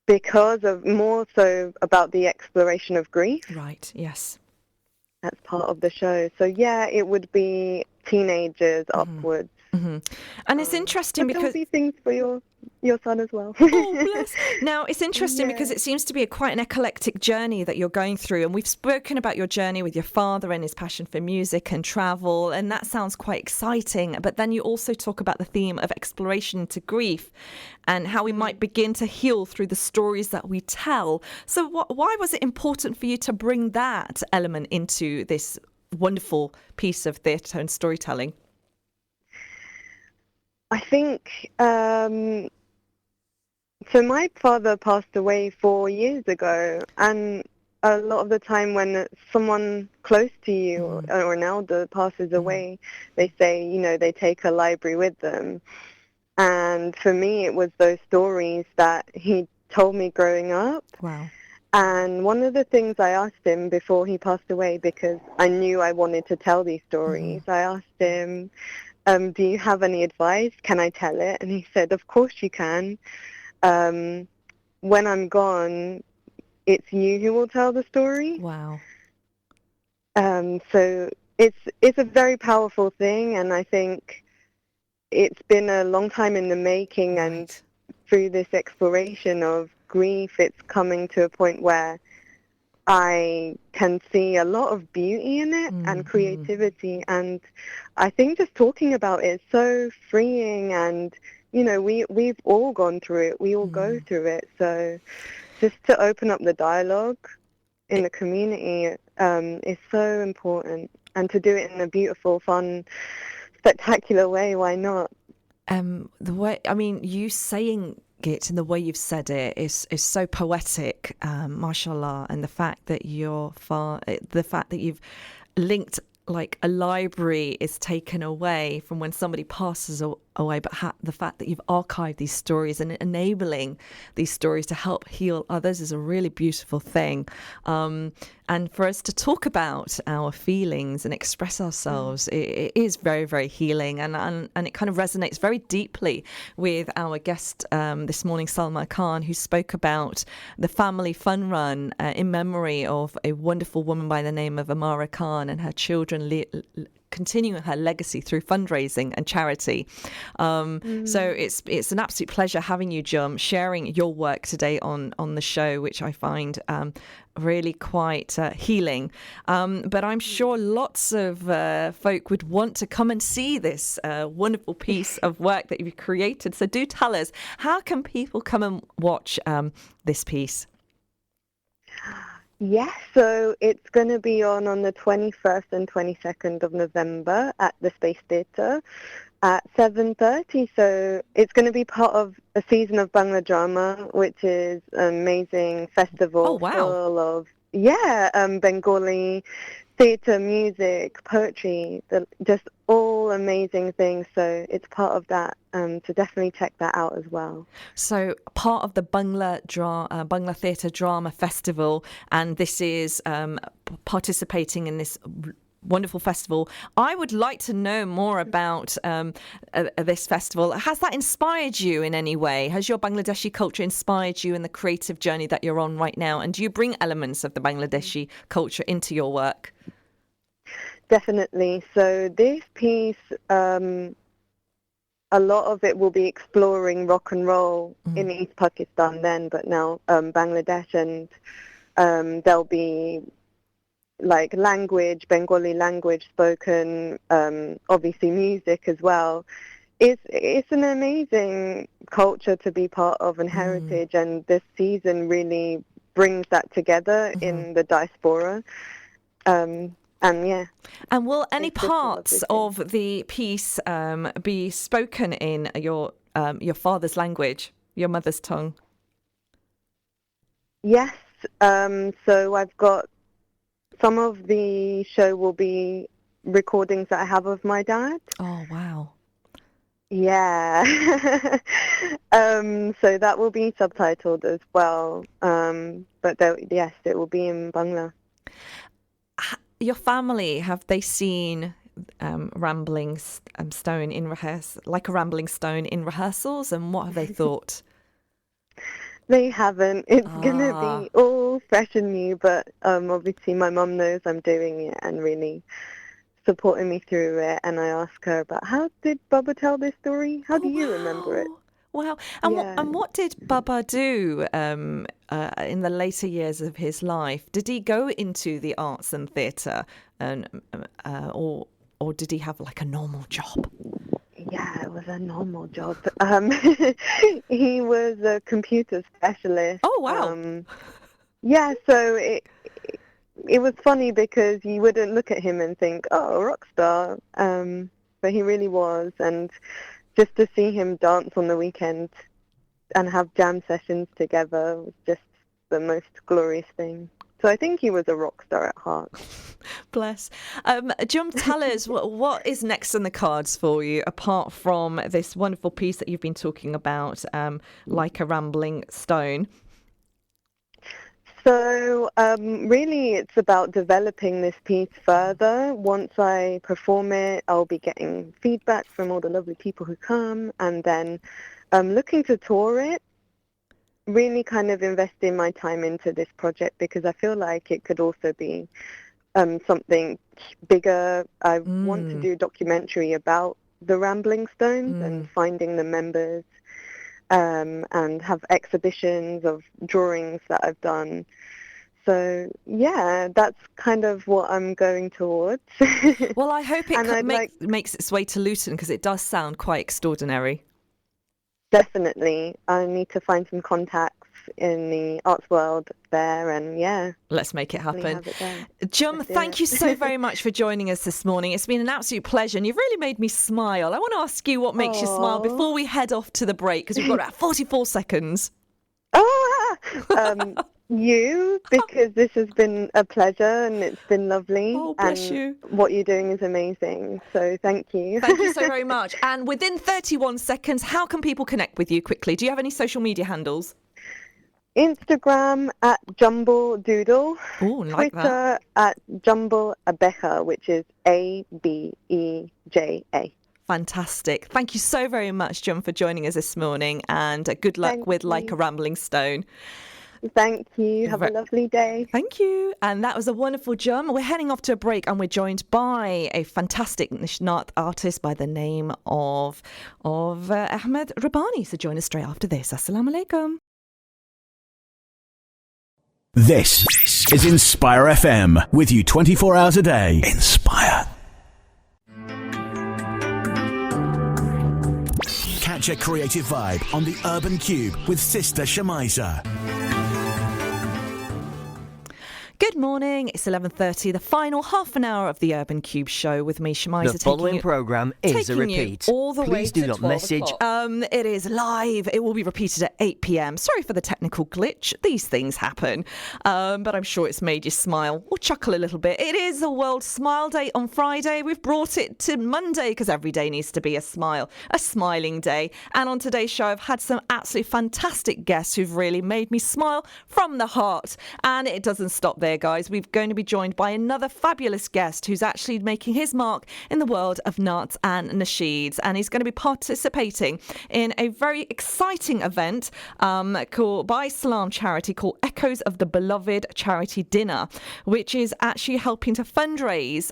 [SPEAKER 8] because of more so about the exploration of grief.
[SPEAKER 3] Right, yes.
[SPEAKER 8] That's part of the show. So yeah, it would be teenagers upwards.
[SPEAKER 3] And it's interesting
[SPEAKER 8] but
[SPEAKER 3] because
[SPEAKER 8] there'll be things for your son as well.
[SPEAKER 3] oh, bless. Now, it's interesting because it seems to be quite an eclectic journey that you're going through. And we've spoken about your journey with your father and his passion for music and travel. And that sounds quite exciting. But then you also talk about the theme of exploration into grief and how we might begin to heal through the stories that we tell. So why was it important for you to bring that element into this wonderful piece of theatre and storytelling?
[SPEAKER 8] I think, so my father passed away 4 years ago, and a lot of the time when someone close to you or an elder passes away, they say, they take a library with them. And for me, it was those stories that he told me growing up.
[SPEAKER 3] Wow.
[SPEAKER 8] And one of the things I asked him before he passed away, because I knew I wanted to tell these stories, I asked him, do you have any advice? Can I tell it? And he said, of course you can. When I'm gone, it's you who will tell the story.
[SPEAKER 3] Wow.
[SPEAKER 8] So it's a very powerful thing, and I think it's been a long time in the making, and through this exploration of grief, it's coming to a point where I can see a lot of beauty in it and creativity, and I think just talking about it is so freeing, and we've all gone through it, we all go through it, so just to open up the dialogue in the community is so important, and to do it in a beautiful, fun, spectacular way, why not?
[SPEAKER 3] The way, you saying it and the way you've said it is so poetic, mashallah, and the fact that you've linked like a library is taken away from when somebody passes away, but the fact that you've archived these stories and enabling these stories to help heal others is a really beautiful thing. And for us to talk about our feelings and express ourselves, it is very, very healing, and it kind of resonates very deeply with our guest this morning, Salma Khan, who spoke about the family fun run in memory of a wonderful woman by the name of Amara Khan and her children continuing her legacy through fundraising and charity. So it's an absolute pleasure having you, Jum, sharing your work today on the show, which I find really quite healing. But I'm sure lots of folk would want to come and see this wonderful piece of work that you've created. So do tell us, how can people come and watch this piece?
[SPEAKER 8] Yes, so it's going to be on the 21st and 22nd of November at the Space Theatre at 7:30. So it's going to be part of a season of Bangla drama, which is an amazing festival full of Bengali theatre, music, poetry, just all amazing things. So it's part of that. So definitely check that out as well.
[SPEAKER 3] So part of the Bangla Theatre Drama Festival, and this is participating in this wonderful festival. I would like to know more about this festival. Has that inspired you in any way? Has your Bangladeshi culture inspired you in the creative journey that you're on right now? And do you bring elements of the Bangladeshi culture into your work?
[SPEAKER 8] Definitely. So this piece, a lot of it will be exploring rock and roll in East Pakistan then, but now Bangladesh, and there'll be like Bengali language spoken, obviously music as well. It's an amazing culture to be part of and heritage, and this season really brings that together in the diaspora. And
[SPEAKER 3] will any parts of the piece be spoken in your father's language, your mother's tongue?
[SPEAKER 8] Yes. So I've got some of the show will be recordings that I have of my dad.
[SPEAKER 3] Oh, wow.
[SPEAKER 8] Yeah. So that will be subtitled as well. But yes, it will be in Bangla.
[SPEAKER 3] Your family, have they seen Rambling Stone in like a Rambling Stone in rehearsals, and what have they thought?
[SPEAKER 8] They haven't. It's going to be all fresh and new, but obviously my mum knows I'm doing it and really supporting me through it, and I ask her about how did Bubba tell this story? How do you remember it?
[SPEAKER 3] Wow. And,
[SPEAKER 8] Yeah.
[SPEAKER 3] what did Bubba do in the later years of his life? Did he go into the arts and theatre, and or did he have like a normal job?
[SPEAKER 8] Yeah, it was a normal job. He was a computer specialist.
[SPEAKER 3] Oh, wow.
[SPEAKER 8] Yeah, so it was funny because you wouldn't look at him and think, oh, a rock star. But he really was. And just to see him dance on the weekend and have jam sessions together was just the most glorious thing. So I think he was a rock star at heart.
[SPEAKER 3] Bless. Jum, tell us what is next on the cards for you, apart from this wonderful piece that you've been talking about, Like a Rambling Stone.
[SPEAKER 8] So really it's about developing this piece further. Once I perform it, I'll be getting feedback from all the lovely people who come, and then looking to tour it, really kind of investing my time into this project because I feel like it could also be something bigger. I want to do a documentary about the Rambling Stones and finding the members, and have exhibitions of drawings that I've done. So, yeah, that's kind of what I'm going towards.
[SPEAKER 3] Well, I hope it
[SPEAKER 8] And
[SPEAKER 3] makes its way to Luton, because it does sound quite extraordinary.
[SPEAKER 8] Definitely. I need to find some contacts in the arts world there, and yeah.
[SPEAKER 3] Let's make it happen.
[SPEAKER 8] Have it there.
[SPEAKER 3] Jum, thank you so very much for joining us this morning. It's been an absolute pleasure, and you've really made me smile. I want to ask you what makes you smile before we head off to the break, because we've got about 44 seconds.
[SPEAKER 8] You, because this has been a pleasure and it's been lovely.
[SPEAKER 3] Oh, bless
[SPEAKER 8] and
[SPEAKER 3] you.
[SPEAKER 8] What you're doing is amazing. So thank you.
[SPEAKER 3] Thank you so very much. And within 31 seconds, how can people connect with you quickly? Do you have any social media handles?
[SPEAKER 8] Instagram at Jumble Doodle.
[SPEAKER 3] Oh, like
[SPEAKER 8] Twitter
[SPEAKER 3] that.
[SPEAKER 8] at Jumble Abeja, which is ABEJA.
[SPEAKER 3] Fantastic. Thank you so very much, Jum, for joining us this morning, and good luck
[SPEAKER 8] Thank
[SPEAKER 3] with
[SPEAKER 8] you.
[SPEAKER 3] Like a Rambling Stone.
[SPEAKER 8] Thank you. Have a lovely day.
[SPEAKER 3] Thank you. And that was a wonderful Jum. We're heading off to a break, and we're joined by a fantastic Nishnat artist by the name of Ahmed Rabbani. So join us straight after this. Assalamu alaikum.
[SPEAKER 2] This is Inspire FM, with you 24 hours a day. Inspire. Catch a creative vibe on the Urban Cube with Sister Shemiza.
[SPEAKER 3] Good morning. It's 11:30, the final half an hour of the Urban Cube show with me, Shemiza.
[SPEAKER 1] The following programme is a repeat.
[SPEAKER 3] All the way
[SPEAKER 1] Please do
[SPEAKER 3] to
[SPEAKER 1] not
[SPEAKER 3] 12
[SPEAKER 1] message.
[SPEAKER 3] o'clock. It is live. It will be repeated at 8 p.m. Sorry for the technical glitch. These things happen. But I'm sure it's made you smile or chuckle a little bit. It is a World Smile Day on Friday. We've brought it to Monday because every day needs to be a smiling day. And on today's show, I've had some absolutely fantastic guests who've really made me smile from the heart. And it doesn't stop there, guys. We're going to be joined by another fabulous guest who's actually making his mark in the world of Naats and Nasheeds, and he's going to be participating in a very exciting event called by Salam Charity called Echoes of the Beloved Charity Dinner, which is actually helping to fundraise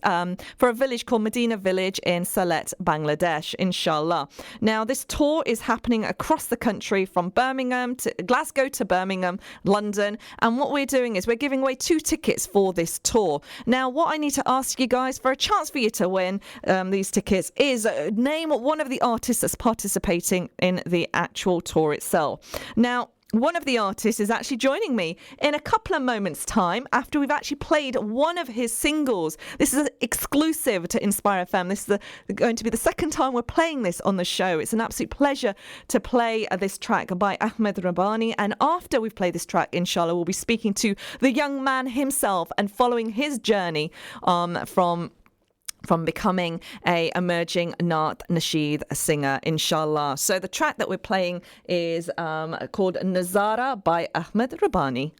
[SPEAKER 3] for a village called Medina Village in Salet, Bangladesh, inshallah. Now, this tour is happening across the country from Birmingham to Glasgow to Birmingham, London, and what we're doing is we're giving away 2 tickets for this tour. Now, what I need to ask you guys for a chance for you to win these tickets is name one of the artists that's participating in the actual tour itself. Now, one of the artists is actually joining me in a couple of moments' time after we've actually played one of his singles. This is exclusive to Inspire FM. This is going to be the second time we're playing this on the show. It's an absolute pleasure to play this track by Ahmed Rabbani. And after we've played this track, inshallah, we'll be speaking to the young man himself and following his journey from becoming a emerging Naat Nasheed singer, inshallah. So the track that we're playing is called Nazara by Ahmed Rabbani.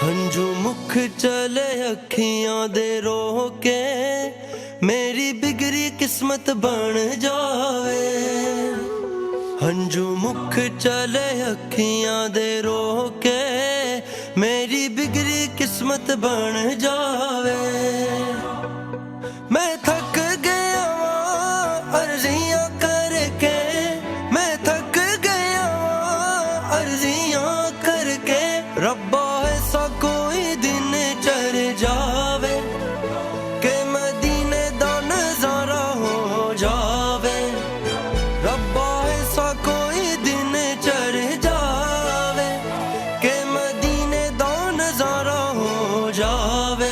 [SPEAKER 4] हंजू मुख चले अखियां दे रोह के मेरी बिगड़ी किस्मत बन जावे हंजू मुख चले अखियां दे रोह के मेरी बिगड़ी किस्मत बन जावे मैं थक गया अर्जियां करके मैं थक गया अर्जियां करके रब्बा ऐसा कोई दिन चढ़ जावे के मदीने दा नजारा हो जावे रब्बा ऐसा कोई दिन चढ़ जावे के मदीने दा नजारा हो जावे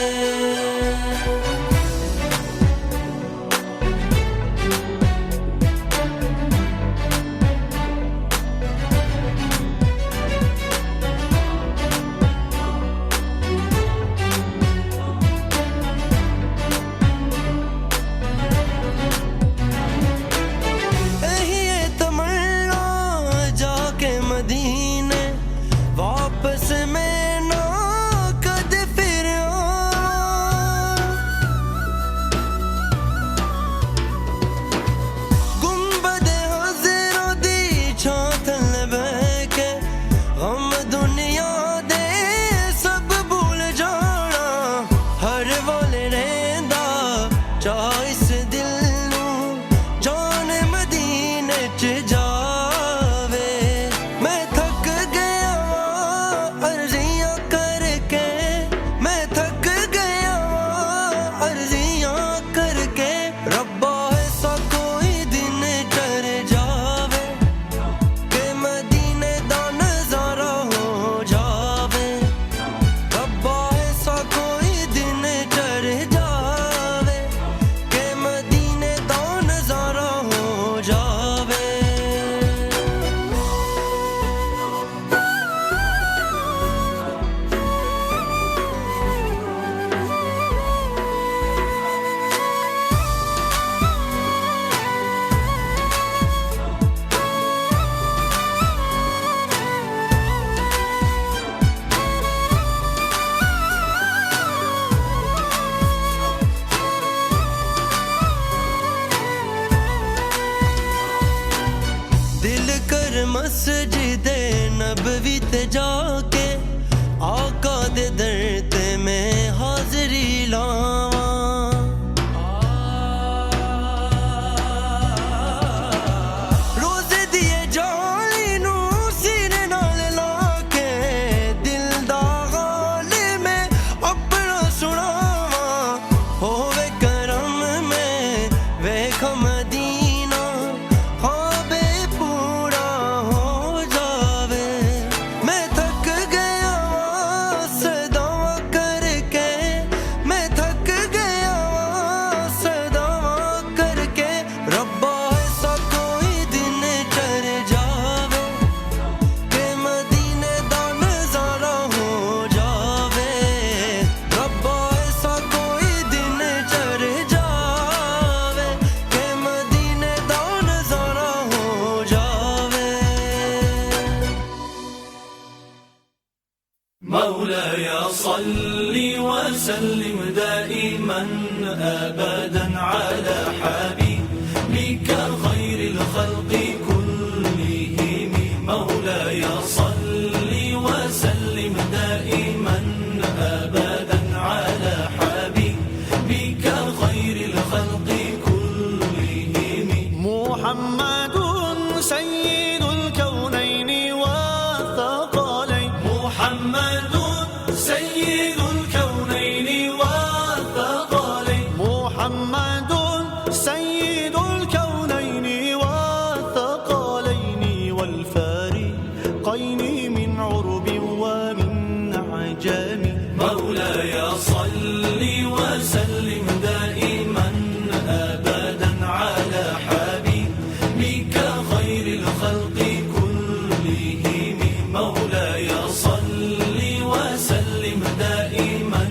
[SPEAKER 4] मदीने वापस मैं ना कद फिर गुंबद हज़रा दी छात लबैके हम दुनिया दे सब भूल जाना हर वाले रहंदा चाह इस दिल नू जान मदीने च जा मस्जिदे नबवी ते जाके आका दे दर ते मैं हाज़री लावां रोज़े दिए जाली नू सीने नाल लाके दिल दा हाल में अपना सुनावां होवे करम में वेख मदीना ख्वाबे पूरा हो जावे मैं थक गया सदावा करके मैं थक गया सदावा करके रब्बा ऐसा कोई दिन चढ़ जावे के मदीने दा नजारा हो जावे रब्बा ऐसा कोई दिन चढ़ जावे के मदीने दा नजारा हो जावे
[SPEAKER 5] مولاي صل وسلم دائما أبدا على حبيبك خير الخلق كلهم مولاي صل وسلم دائما أبدا على حبيبك خير الخلق كلهم
[SPEAKER 4] محمد سيد الكونين والثقلين
[SPEAKER 5] محمد سيد الكونين والثقلين
[SPEAKER 4] محمد سيد الكونين والثقلين والفارقين من عرب ومن عجم
[SPEAKER 5] مولاي صل وسلم دائما أبدا على حبيبك خير الخلق كلهم مولاي صل وسلم دائما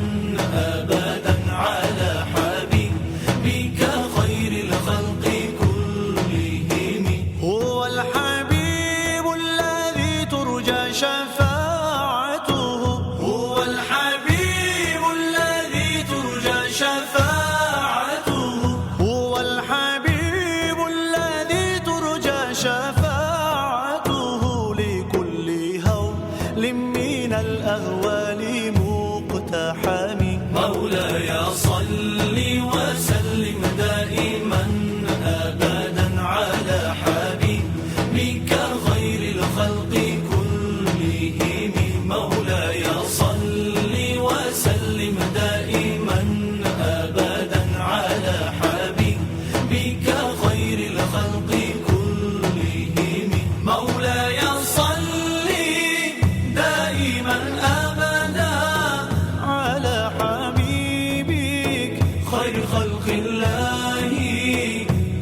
[SPEAKER 5] أبدا على حبيبك خير الخلق كلهم
[SPEAKER 4] هو الحبيب الذي ترجى شفاعته
[SPEAKER 5] هو الحبيب الأهوال مقتحم مولاي صل وسلم دائما أبدا على حبيبك خير الخلق كلهم مولاي صل وسلم دائما أبدا على حبيبك خير الخلق كلهم مولاي صل دائما أبدا على حبيبك خير خلق الله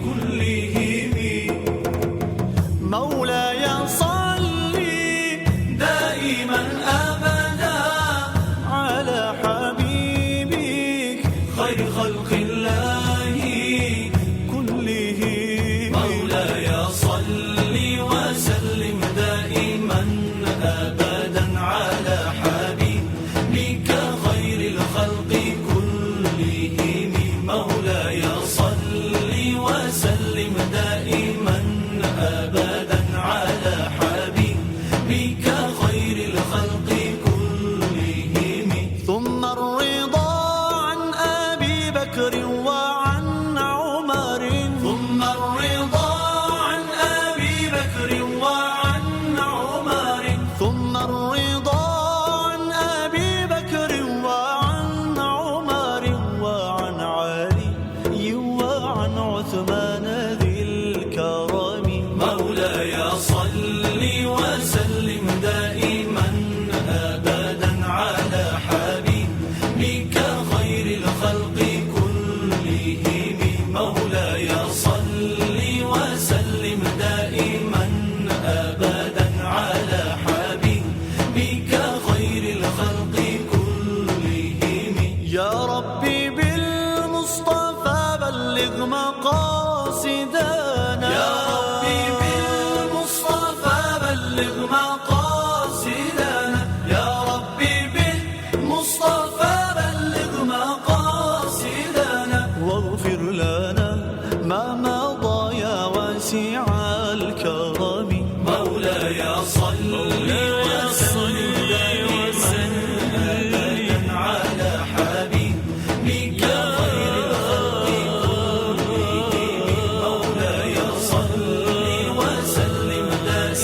[SPEAKER 5] كلهم مولاي صل دائما أبدا على حبيبك خير خلق الله كلهم مولاي صل وسلم دائما أبدا على حبيبك خير الخلق كلهم مولاي صل وسلم دائما أبدا على حبيبك خير الخلق كلهم ثم الرضا عن أبي بكر وعن عمر ثم الرضا عن أبي بكر وعن عمر ثم الرضا عن أبي بكر وعن عمر وعن علي وعن عثمان ذي الكرم مولاي صل وسلم دائما أبدا على حبيبك خير الخلق كلهم مولاي صل وسلم دائما أبدا على حبيبك خير الخلق كلهم يا ربي بالمصطفى بلغ مقاصدنا يا ربي بالمصطفى بلغ مقاصدنا يا ربي بالمصطفى بلغ مقاصدنا واغفر لنا ما مضى يا واسع الكرم مولاي صل وسلم دائما أبدا على حبيبك خير الخلق كلهم مولاي صل وسلم دائما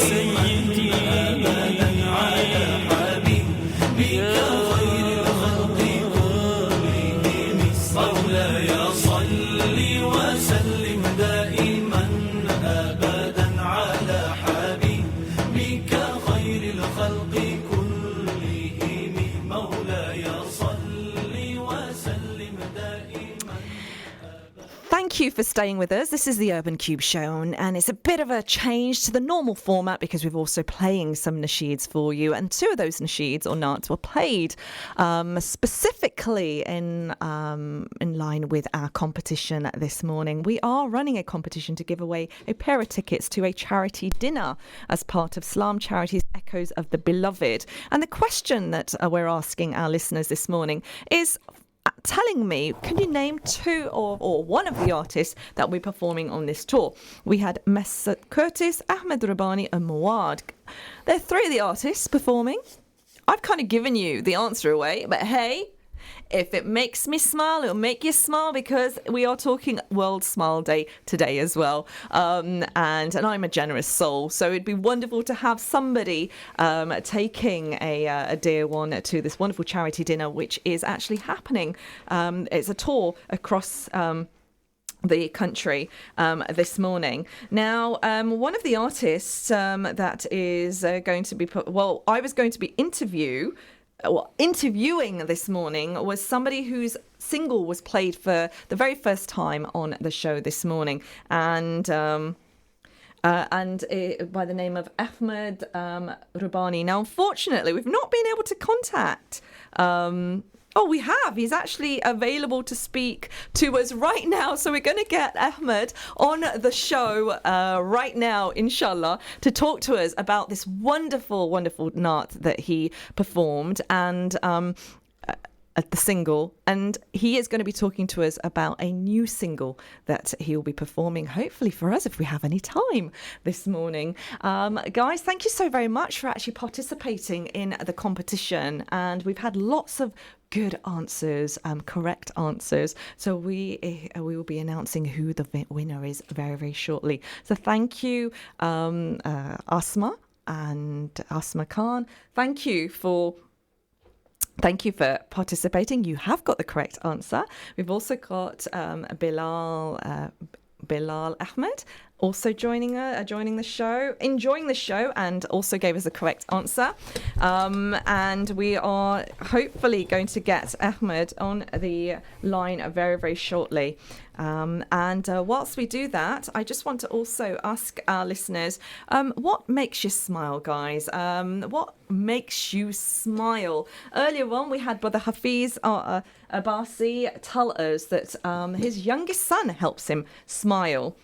[SPEAKER 5] أبدا على حبيبك خير الخلق كلهم مولاي صل وسلم دائما أبدا على حبيبك خير الخلق كلهم مولاي صل وسلم دائما
[SPEAKER 3] Thank you for staying with us. This is the Urban Cube Show, and it's a bit of a change to the normal format because we're also playing some nasheeds for you. And two of those nasheeds or naats were played specifically in line with our competition this morning. We are running a competition to give away a pair of tickets to a charity dinner as part of Islam Charities Echoes of the Beloved. And the question that we're asking our listeners this morning is telling me, can you name two or one of the artists that we're performing on this tour? We had Mesut Curtis, Ahmed Rabbani and Muad. There are three of the artists performing. I've kind of given you the answer away, but hey, if it makes me smile, it'll make you smile because we are talking World Smile Day today as well. And I'm a generous soul, so it'd be wonderful to have somebody taking a dear one to this wonderful charity dinner, which is actually happening. It's a tour across the country this morning. Now, one of the artists that is going to be I was going to be interviewing this morning was somebody whose single was played for the very first time on the show this morning, and by the name of Ahmed Rabbani. Now, unfortunately, we've not been able to contact we have. He's actually available to speak to us right now. So we're going to get Ahmed on the show right now, inshallah, to talk to us about this wonderful, wonderful naat that he performed. And the single, and he is going to be talking to us about a new single that he will be performing, hopefully for us if we have any time this morning. Guys, thank you so very much for actually participating in the competition, and we've had lots of good answers, correct answers. So we will be announcing who the winner is very, very shortly. So thank you, Asma and Asma Khan. Thank you for participating. You have got the correct answer. We've also got Bilal Ahmed also joining the show, enjoying the show, and also gave us the correct answer. And we are hopefully going to get Ahmed on the line very, very shortly. And whilst we do that, I just want to also ask our listeners, what makes you smile, guys? What makes you smile? Earlier on, we had Brother Hafiz Abasi tell us that his youngest son helps him smile,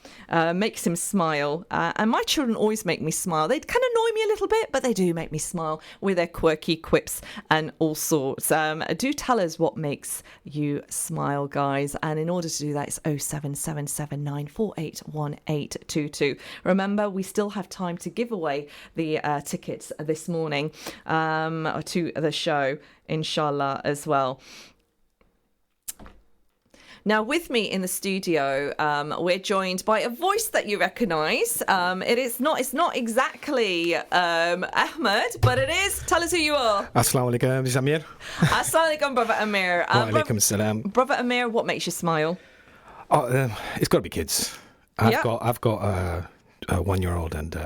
[SPEAKER 3] makes him smile. And my children always make me smile. They kind of annoy me a little bit, but they do make me smile with their quirky quips and all sorts. Do tell us what makes you smile, guys. And in order to do that, it's 07779481822. Remember, we still have time to give away the tickets this morning to the show, inshallah, as well. Now, with me in the studio, we're joined by a voice that you recognise. It's not exactly Ahmed, but it is. Tell us who you are.
[SPEAKER 9] Assalamu alaikum, this is Amir.
[SPEAKER 3] Assalamu alaikum, Brother Amir.
[SPEAKER 9] Wa alaikum salam.
[SPEAKER 3] Brother Amir, what makes you smile?
[SPEAKER 9] It's got to be kids. I've got a 1-year-old and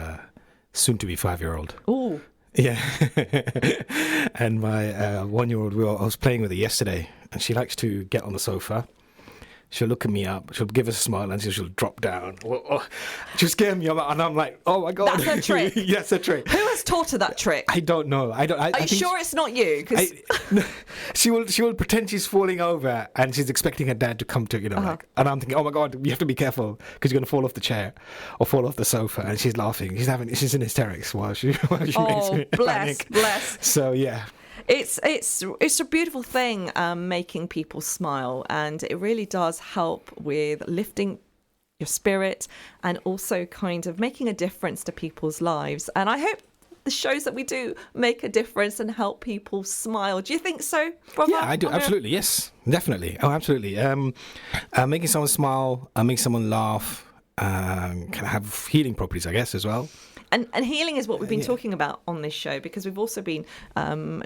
[SPEAKER 9] soon to be 5-year-old.
[SPEAKER 3] Ooh.
[SPEAKER 9] Yeah. And my 1-year-old, I was playing with her yesterday, and she likes to get on the sofa. She'll look at me up, she'll give us a smile, and she'll drop down. She'll scare me, and I'm like, oh my God.
[SPEAKER 3] That's her trick?
[SPEAKER 9] Yes, a trick.
[SPEAKER 3] Who has taught her that trick?
[SPEAKER 9] I don't know. Are
[SPEAKER 3] you sure it's not you?
[SPEAKER 9] She will pretend she's falling over, and she's expecting her dad to come to, and I'm thinking, oh my God, you have to be careful, because you're going to fall off the chair or fall off the sofa, and she's laughing. She's in hysterics while she makes me panic.
[SPEAKER 3] Bless.
[SPEAKER 9] So, yeah.
[SPEAKER 3] It's a beautiful thing, making people smile, and it really does help with lifting your spirit and also kind of making a difference to people's lives. And I hope the shows that we do make a difference and help people smile. Do you think so, Brother?
[SPEAKER 9] Yeah, I do. Absolutely. Yes, definitely. Oh, absolutely. Making someone smile, making someone laugh can have healing properties, I guess, as well.
[SPEAKER 3] And healing is what we've been talking about on this show, because we've also been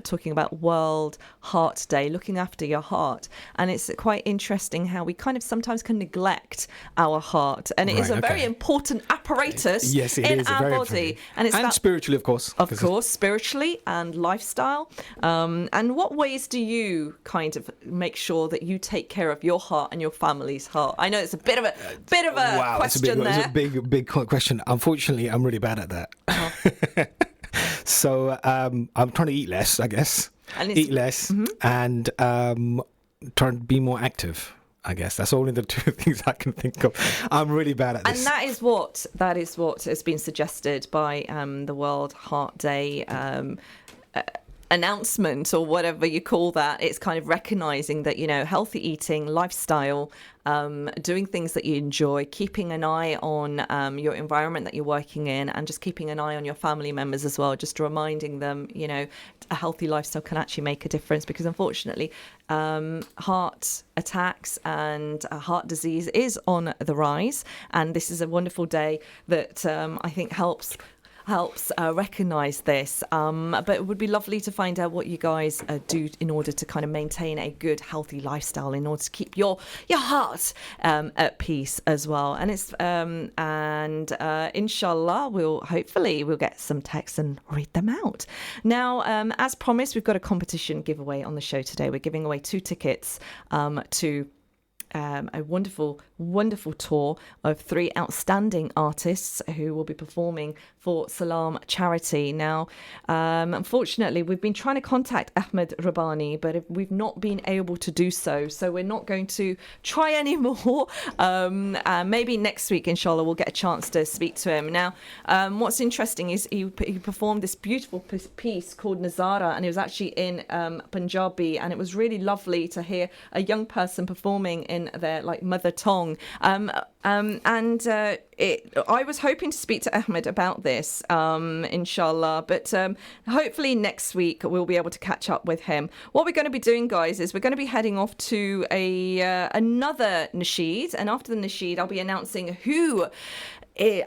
[SPEAKER 3] talking about World Heart Day, looking after your heart. And it's quite interesting how we kind of sometimes can neglect our heart. And it is a very important apparatus in our body. And
[SPEAKER 9] spiritually, of course.
[SPEAKER 3] Of course, spiritually and lifestyle. And what ways do you kind of make sure that you take care of your heart and your family's heart? I know it's a bit of a question there.
[SPEAKER 9] It's a big question. Unfortunately, I'm really bad at that. So I'm trying to eat less, I guess. Eat less and try to be more active. I guess that's only the two things I can think of. I'm really bad at this.
[SPEAKER 3] And that is what has been suggested by the World Heart Day announcement, or whatever you call that. It's kind of recognizing that, healthy eating, lifestyle, doing things that you enjoy, keeping an eye on your environment that you're working in, and just keeping an eye on your family members as well, just reminding them, a healthy lifestyle can actually make a difference, because unfortunately heart attacks and heart disease is on the rise, and this is a wonderful day that I think helps recognise this. But it would be lovely to find out what you guys do in order to kind of maintain a good, healthy lifestyle, in order to keep your heart at peace as well. And it's inshallah, we'll get some texts and read them out. Now, as promised, we've got a competition giveaway on the show today. We're giving away 2 tickets to a wonderful, wonderful tour of 3 outstanding artists who will be performing for Salam Charity. Now, unfortunately, we've been trying to contact Ahmed Rabbani, but we've not been able to do so. So we're not going to try anymore. Maybe next week, inshallah, we'll get a chance to speak to him. Now, what's interesting is he performed this beautiful piece called Nazara, and it was actually in Punjabi, and it was really lovely to hear a young person performing in their mother tongue. I was hoping to speak to Ahmed about this, inshallah, but hopefully next week we'll be able to catch up with him. What we're going to be doing, guys, is we're going to be heading off to another nasheed, and after the nasheed, I'll be announcing who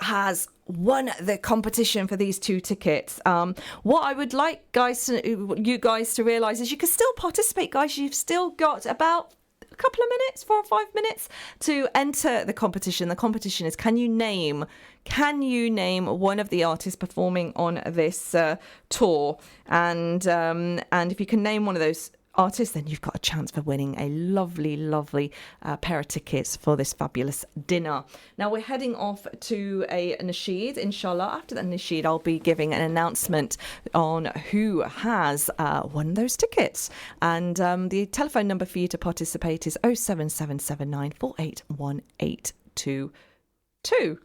[SPEAKER 3] has won the competition for these 2 tickets. What I would like you guys to realise is you can still participate, guys. You've still got about a couple of minutes, 4 or 5 minutes to enter the competition. The competition is can you name one of the artists performing on this tour, and if you can name one of those artists, then you've got a chance for winning a lovely pair of tickets for this fabulous dinner. Now we're heading off to a nasheed, inshallah. After that nasheed, I'll be giving an announcement on who has won those tickets, and the telephone number for you to participate is 07779 481822.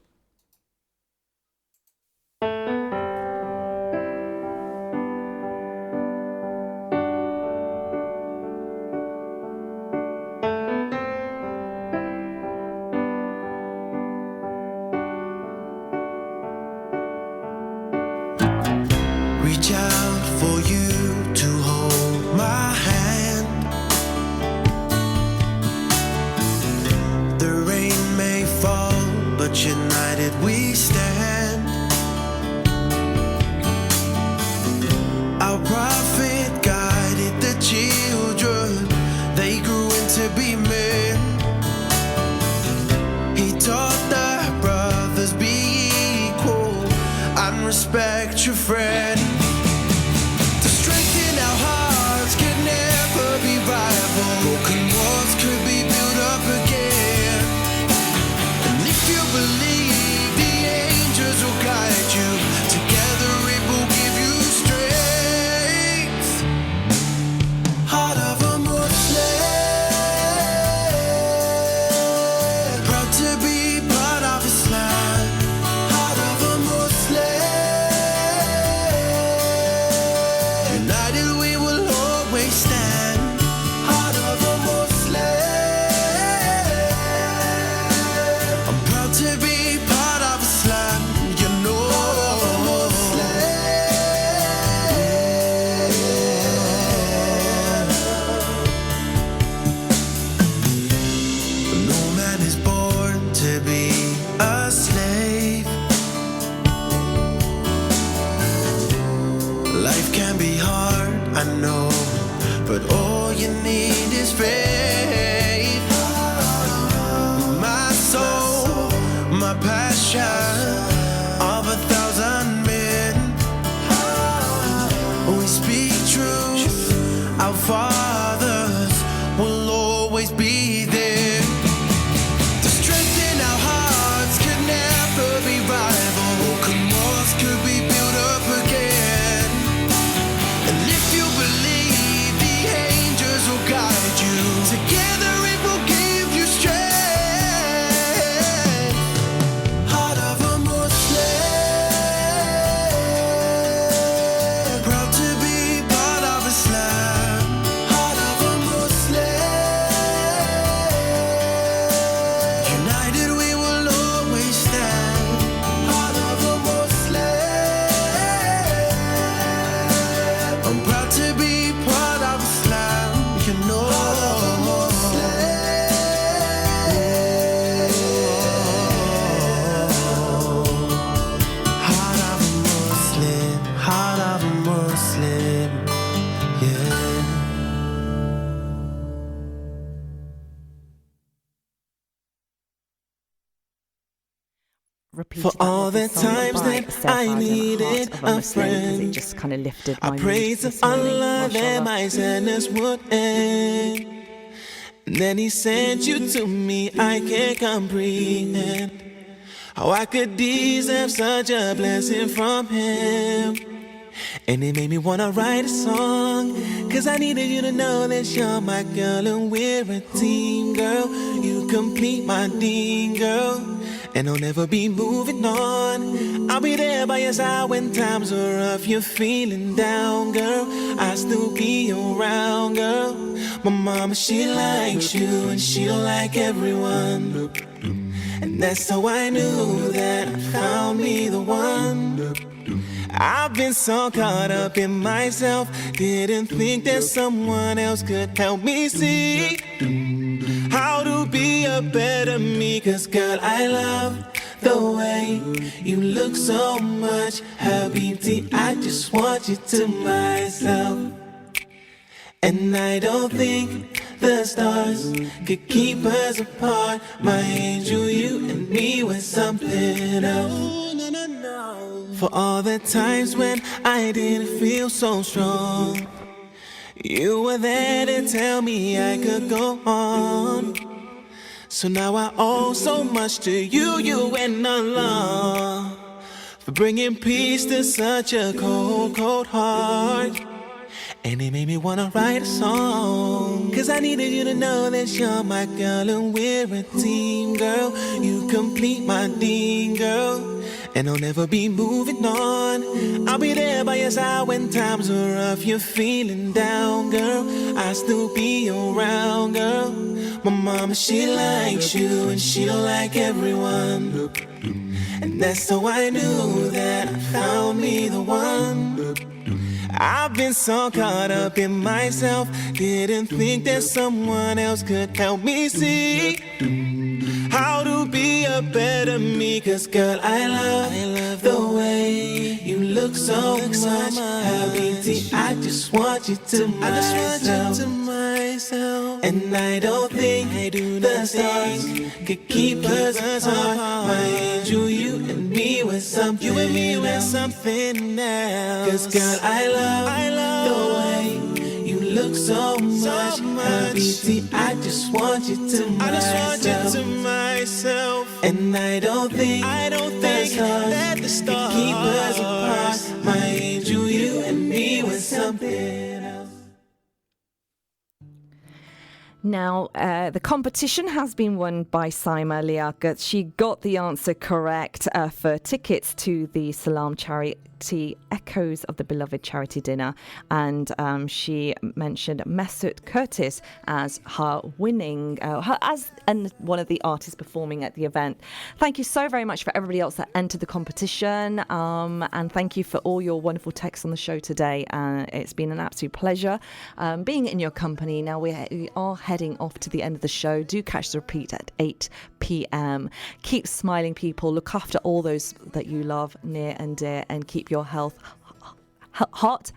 [SPEAKER 4] Reach out for you to hold my hand. The rain may fall, but united we stand. Our prophet guided the children, they grew into be men. He taught the brothers be equal and respect your friend. To strengthen our hearts could never be rival. Broken walls could be built up again. And if you believe, the angels will guide you. Together it will give you strength. Heart of a Muslim, proud to be part of Islam. Heart of a Muslim, united we will always stand. Heart of a Muslim, I'm proud to be part of Islam. You know, no man is born to be a slave. Life can be hard, I know, but all you need is faith. My soul, my passion, of 1,000 men. We speak truth, our fathers will always be there. To strengthen our hearts could never be rival. Broken walls could be built up again. And if you believe, the angels will guide you. Together it will give you strength. Heart of a Muslim, proud to be part of Islam. Heart of a Muslim, united we will always stand. Heart of a Muslim, I'm proud to be part of Islam. You know, heart of a Muslim, heart of a Muslim, yeah.
[SPEAKER 3] Repeated
[SPEAKER 4] For
[SPEAKER 3] that
[SPEAKER 4] all
[SPEAKER 3] lovely
[SPEAKER 4] the
[SPEAKER 3] song
[SPEAKER 4] times
[SPEAKER 3] by
[SPEAKER 4] that
[SPEAKER 3] Seth
[SPEAKER 4] I
[SPEAKER 3] Adam,
[SPEAKER 4] needed
[SPEAKER 3] Heart of
[SPEAKER 4] a
[SPEAKER 3] Muslim, because
[SPEAKER 4] friend,
[SPEAKER 3] it just kind of lifted
[SPEAKER 4] I
[SPEAKER 3] my mood
[SPEAKER 4] prayed
[SPEAKER 3] this
[SPEAKER 4] to
[SPEAKER 3] morning,
[SPEAKER 4] Allah that
[SPEAKER 3] mashallah.
[SPEAKER 4] my sadness would end.
[SPEAKER 5] And then he sent you to me, I can't comprehend how I could deserve such a blessing from him. And it made me wanna write a song, cause I needed you to know that you're my girl and we're a team, girl. You complete my dream, girl, and I'll never be moving on. I'll be there by your side when times are rough, you're feeling down, girl. I'll still be around, girl. My mama, she likes you and she don't like everyone, and that's how I knew that I found me the one. I've been so caught up in myself, didn't think that someone else could help me see how to be a better me. Cause girl, I love the way you look so much, Habibti, I just want you to myself. And I don't think the stars could keep us apart. My angel, you and me were something else. For all the times when I didn't feel so strong, you were there to tell me I could go on. So now I owe so much to you, you and Allah, for bringing peace to such a cold, cold heart. And it made me wanna write a song, cause I needed you to know that you're my girl and we're a team, girl. You complete my dream, girl, and I'll never be moving on. I'll be there by your side when times are rough, you're feeling down, girl. I'll still be around, girl. My mama, she likes you and she don't like everyone, and that's how I knew that I found me the one. I've been so caught up in myself, didn't think that someone else could help me see how to be a better me. Cause girl, I love the way you look so much, Habibti, I just want you to myself. And I don't think the stars could keep us apart. My angel, you and me were something else. Cause girl, I love the way you look so much, Habibti, I just want you to myself. And I don't think that the stars could keep us apart. My angel, you and me were something else.
[SPEAKER 3] Now, the competition has been won by Saima Liaquat. She got the answer correct for tickets to the Salam Charity Echoes of the Beloved charity dinner, and she mentioned Mesut Curtis as her winning, and one of the artists performing at the event. Thank you so very much for everybody else that entered the competition, and thank you for all your wonderful texts on the show today. It's been an absolute pleasure being in your company. Now we are heading off to the end of the show. Do catch the repeat at 8 p.m. Keep smiling, people. Look after all those that you love near and dear, and keep your heart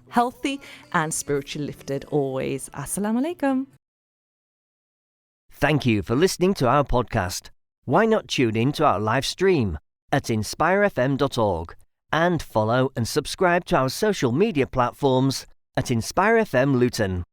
[SPEAKER 3] healthy and spiritually lifted always. Assalamu alaikum.
[SPEAKER 1] Thank you for listening to our podcast. Why not tune in to our live stream at inspirefm.org and follow and subscribe to our social media platforms at Inspire FM Luton.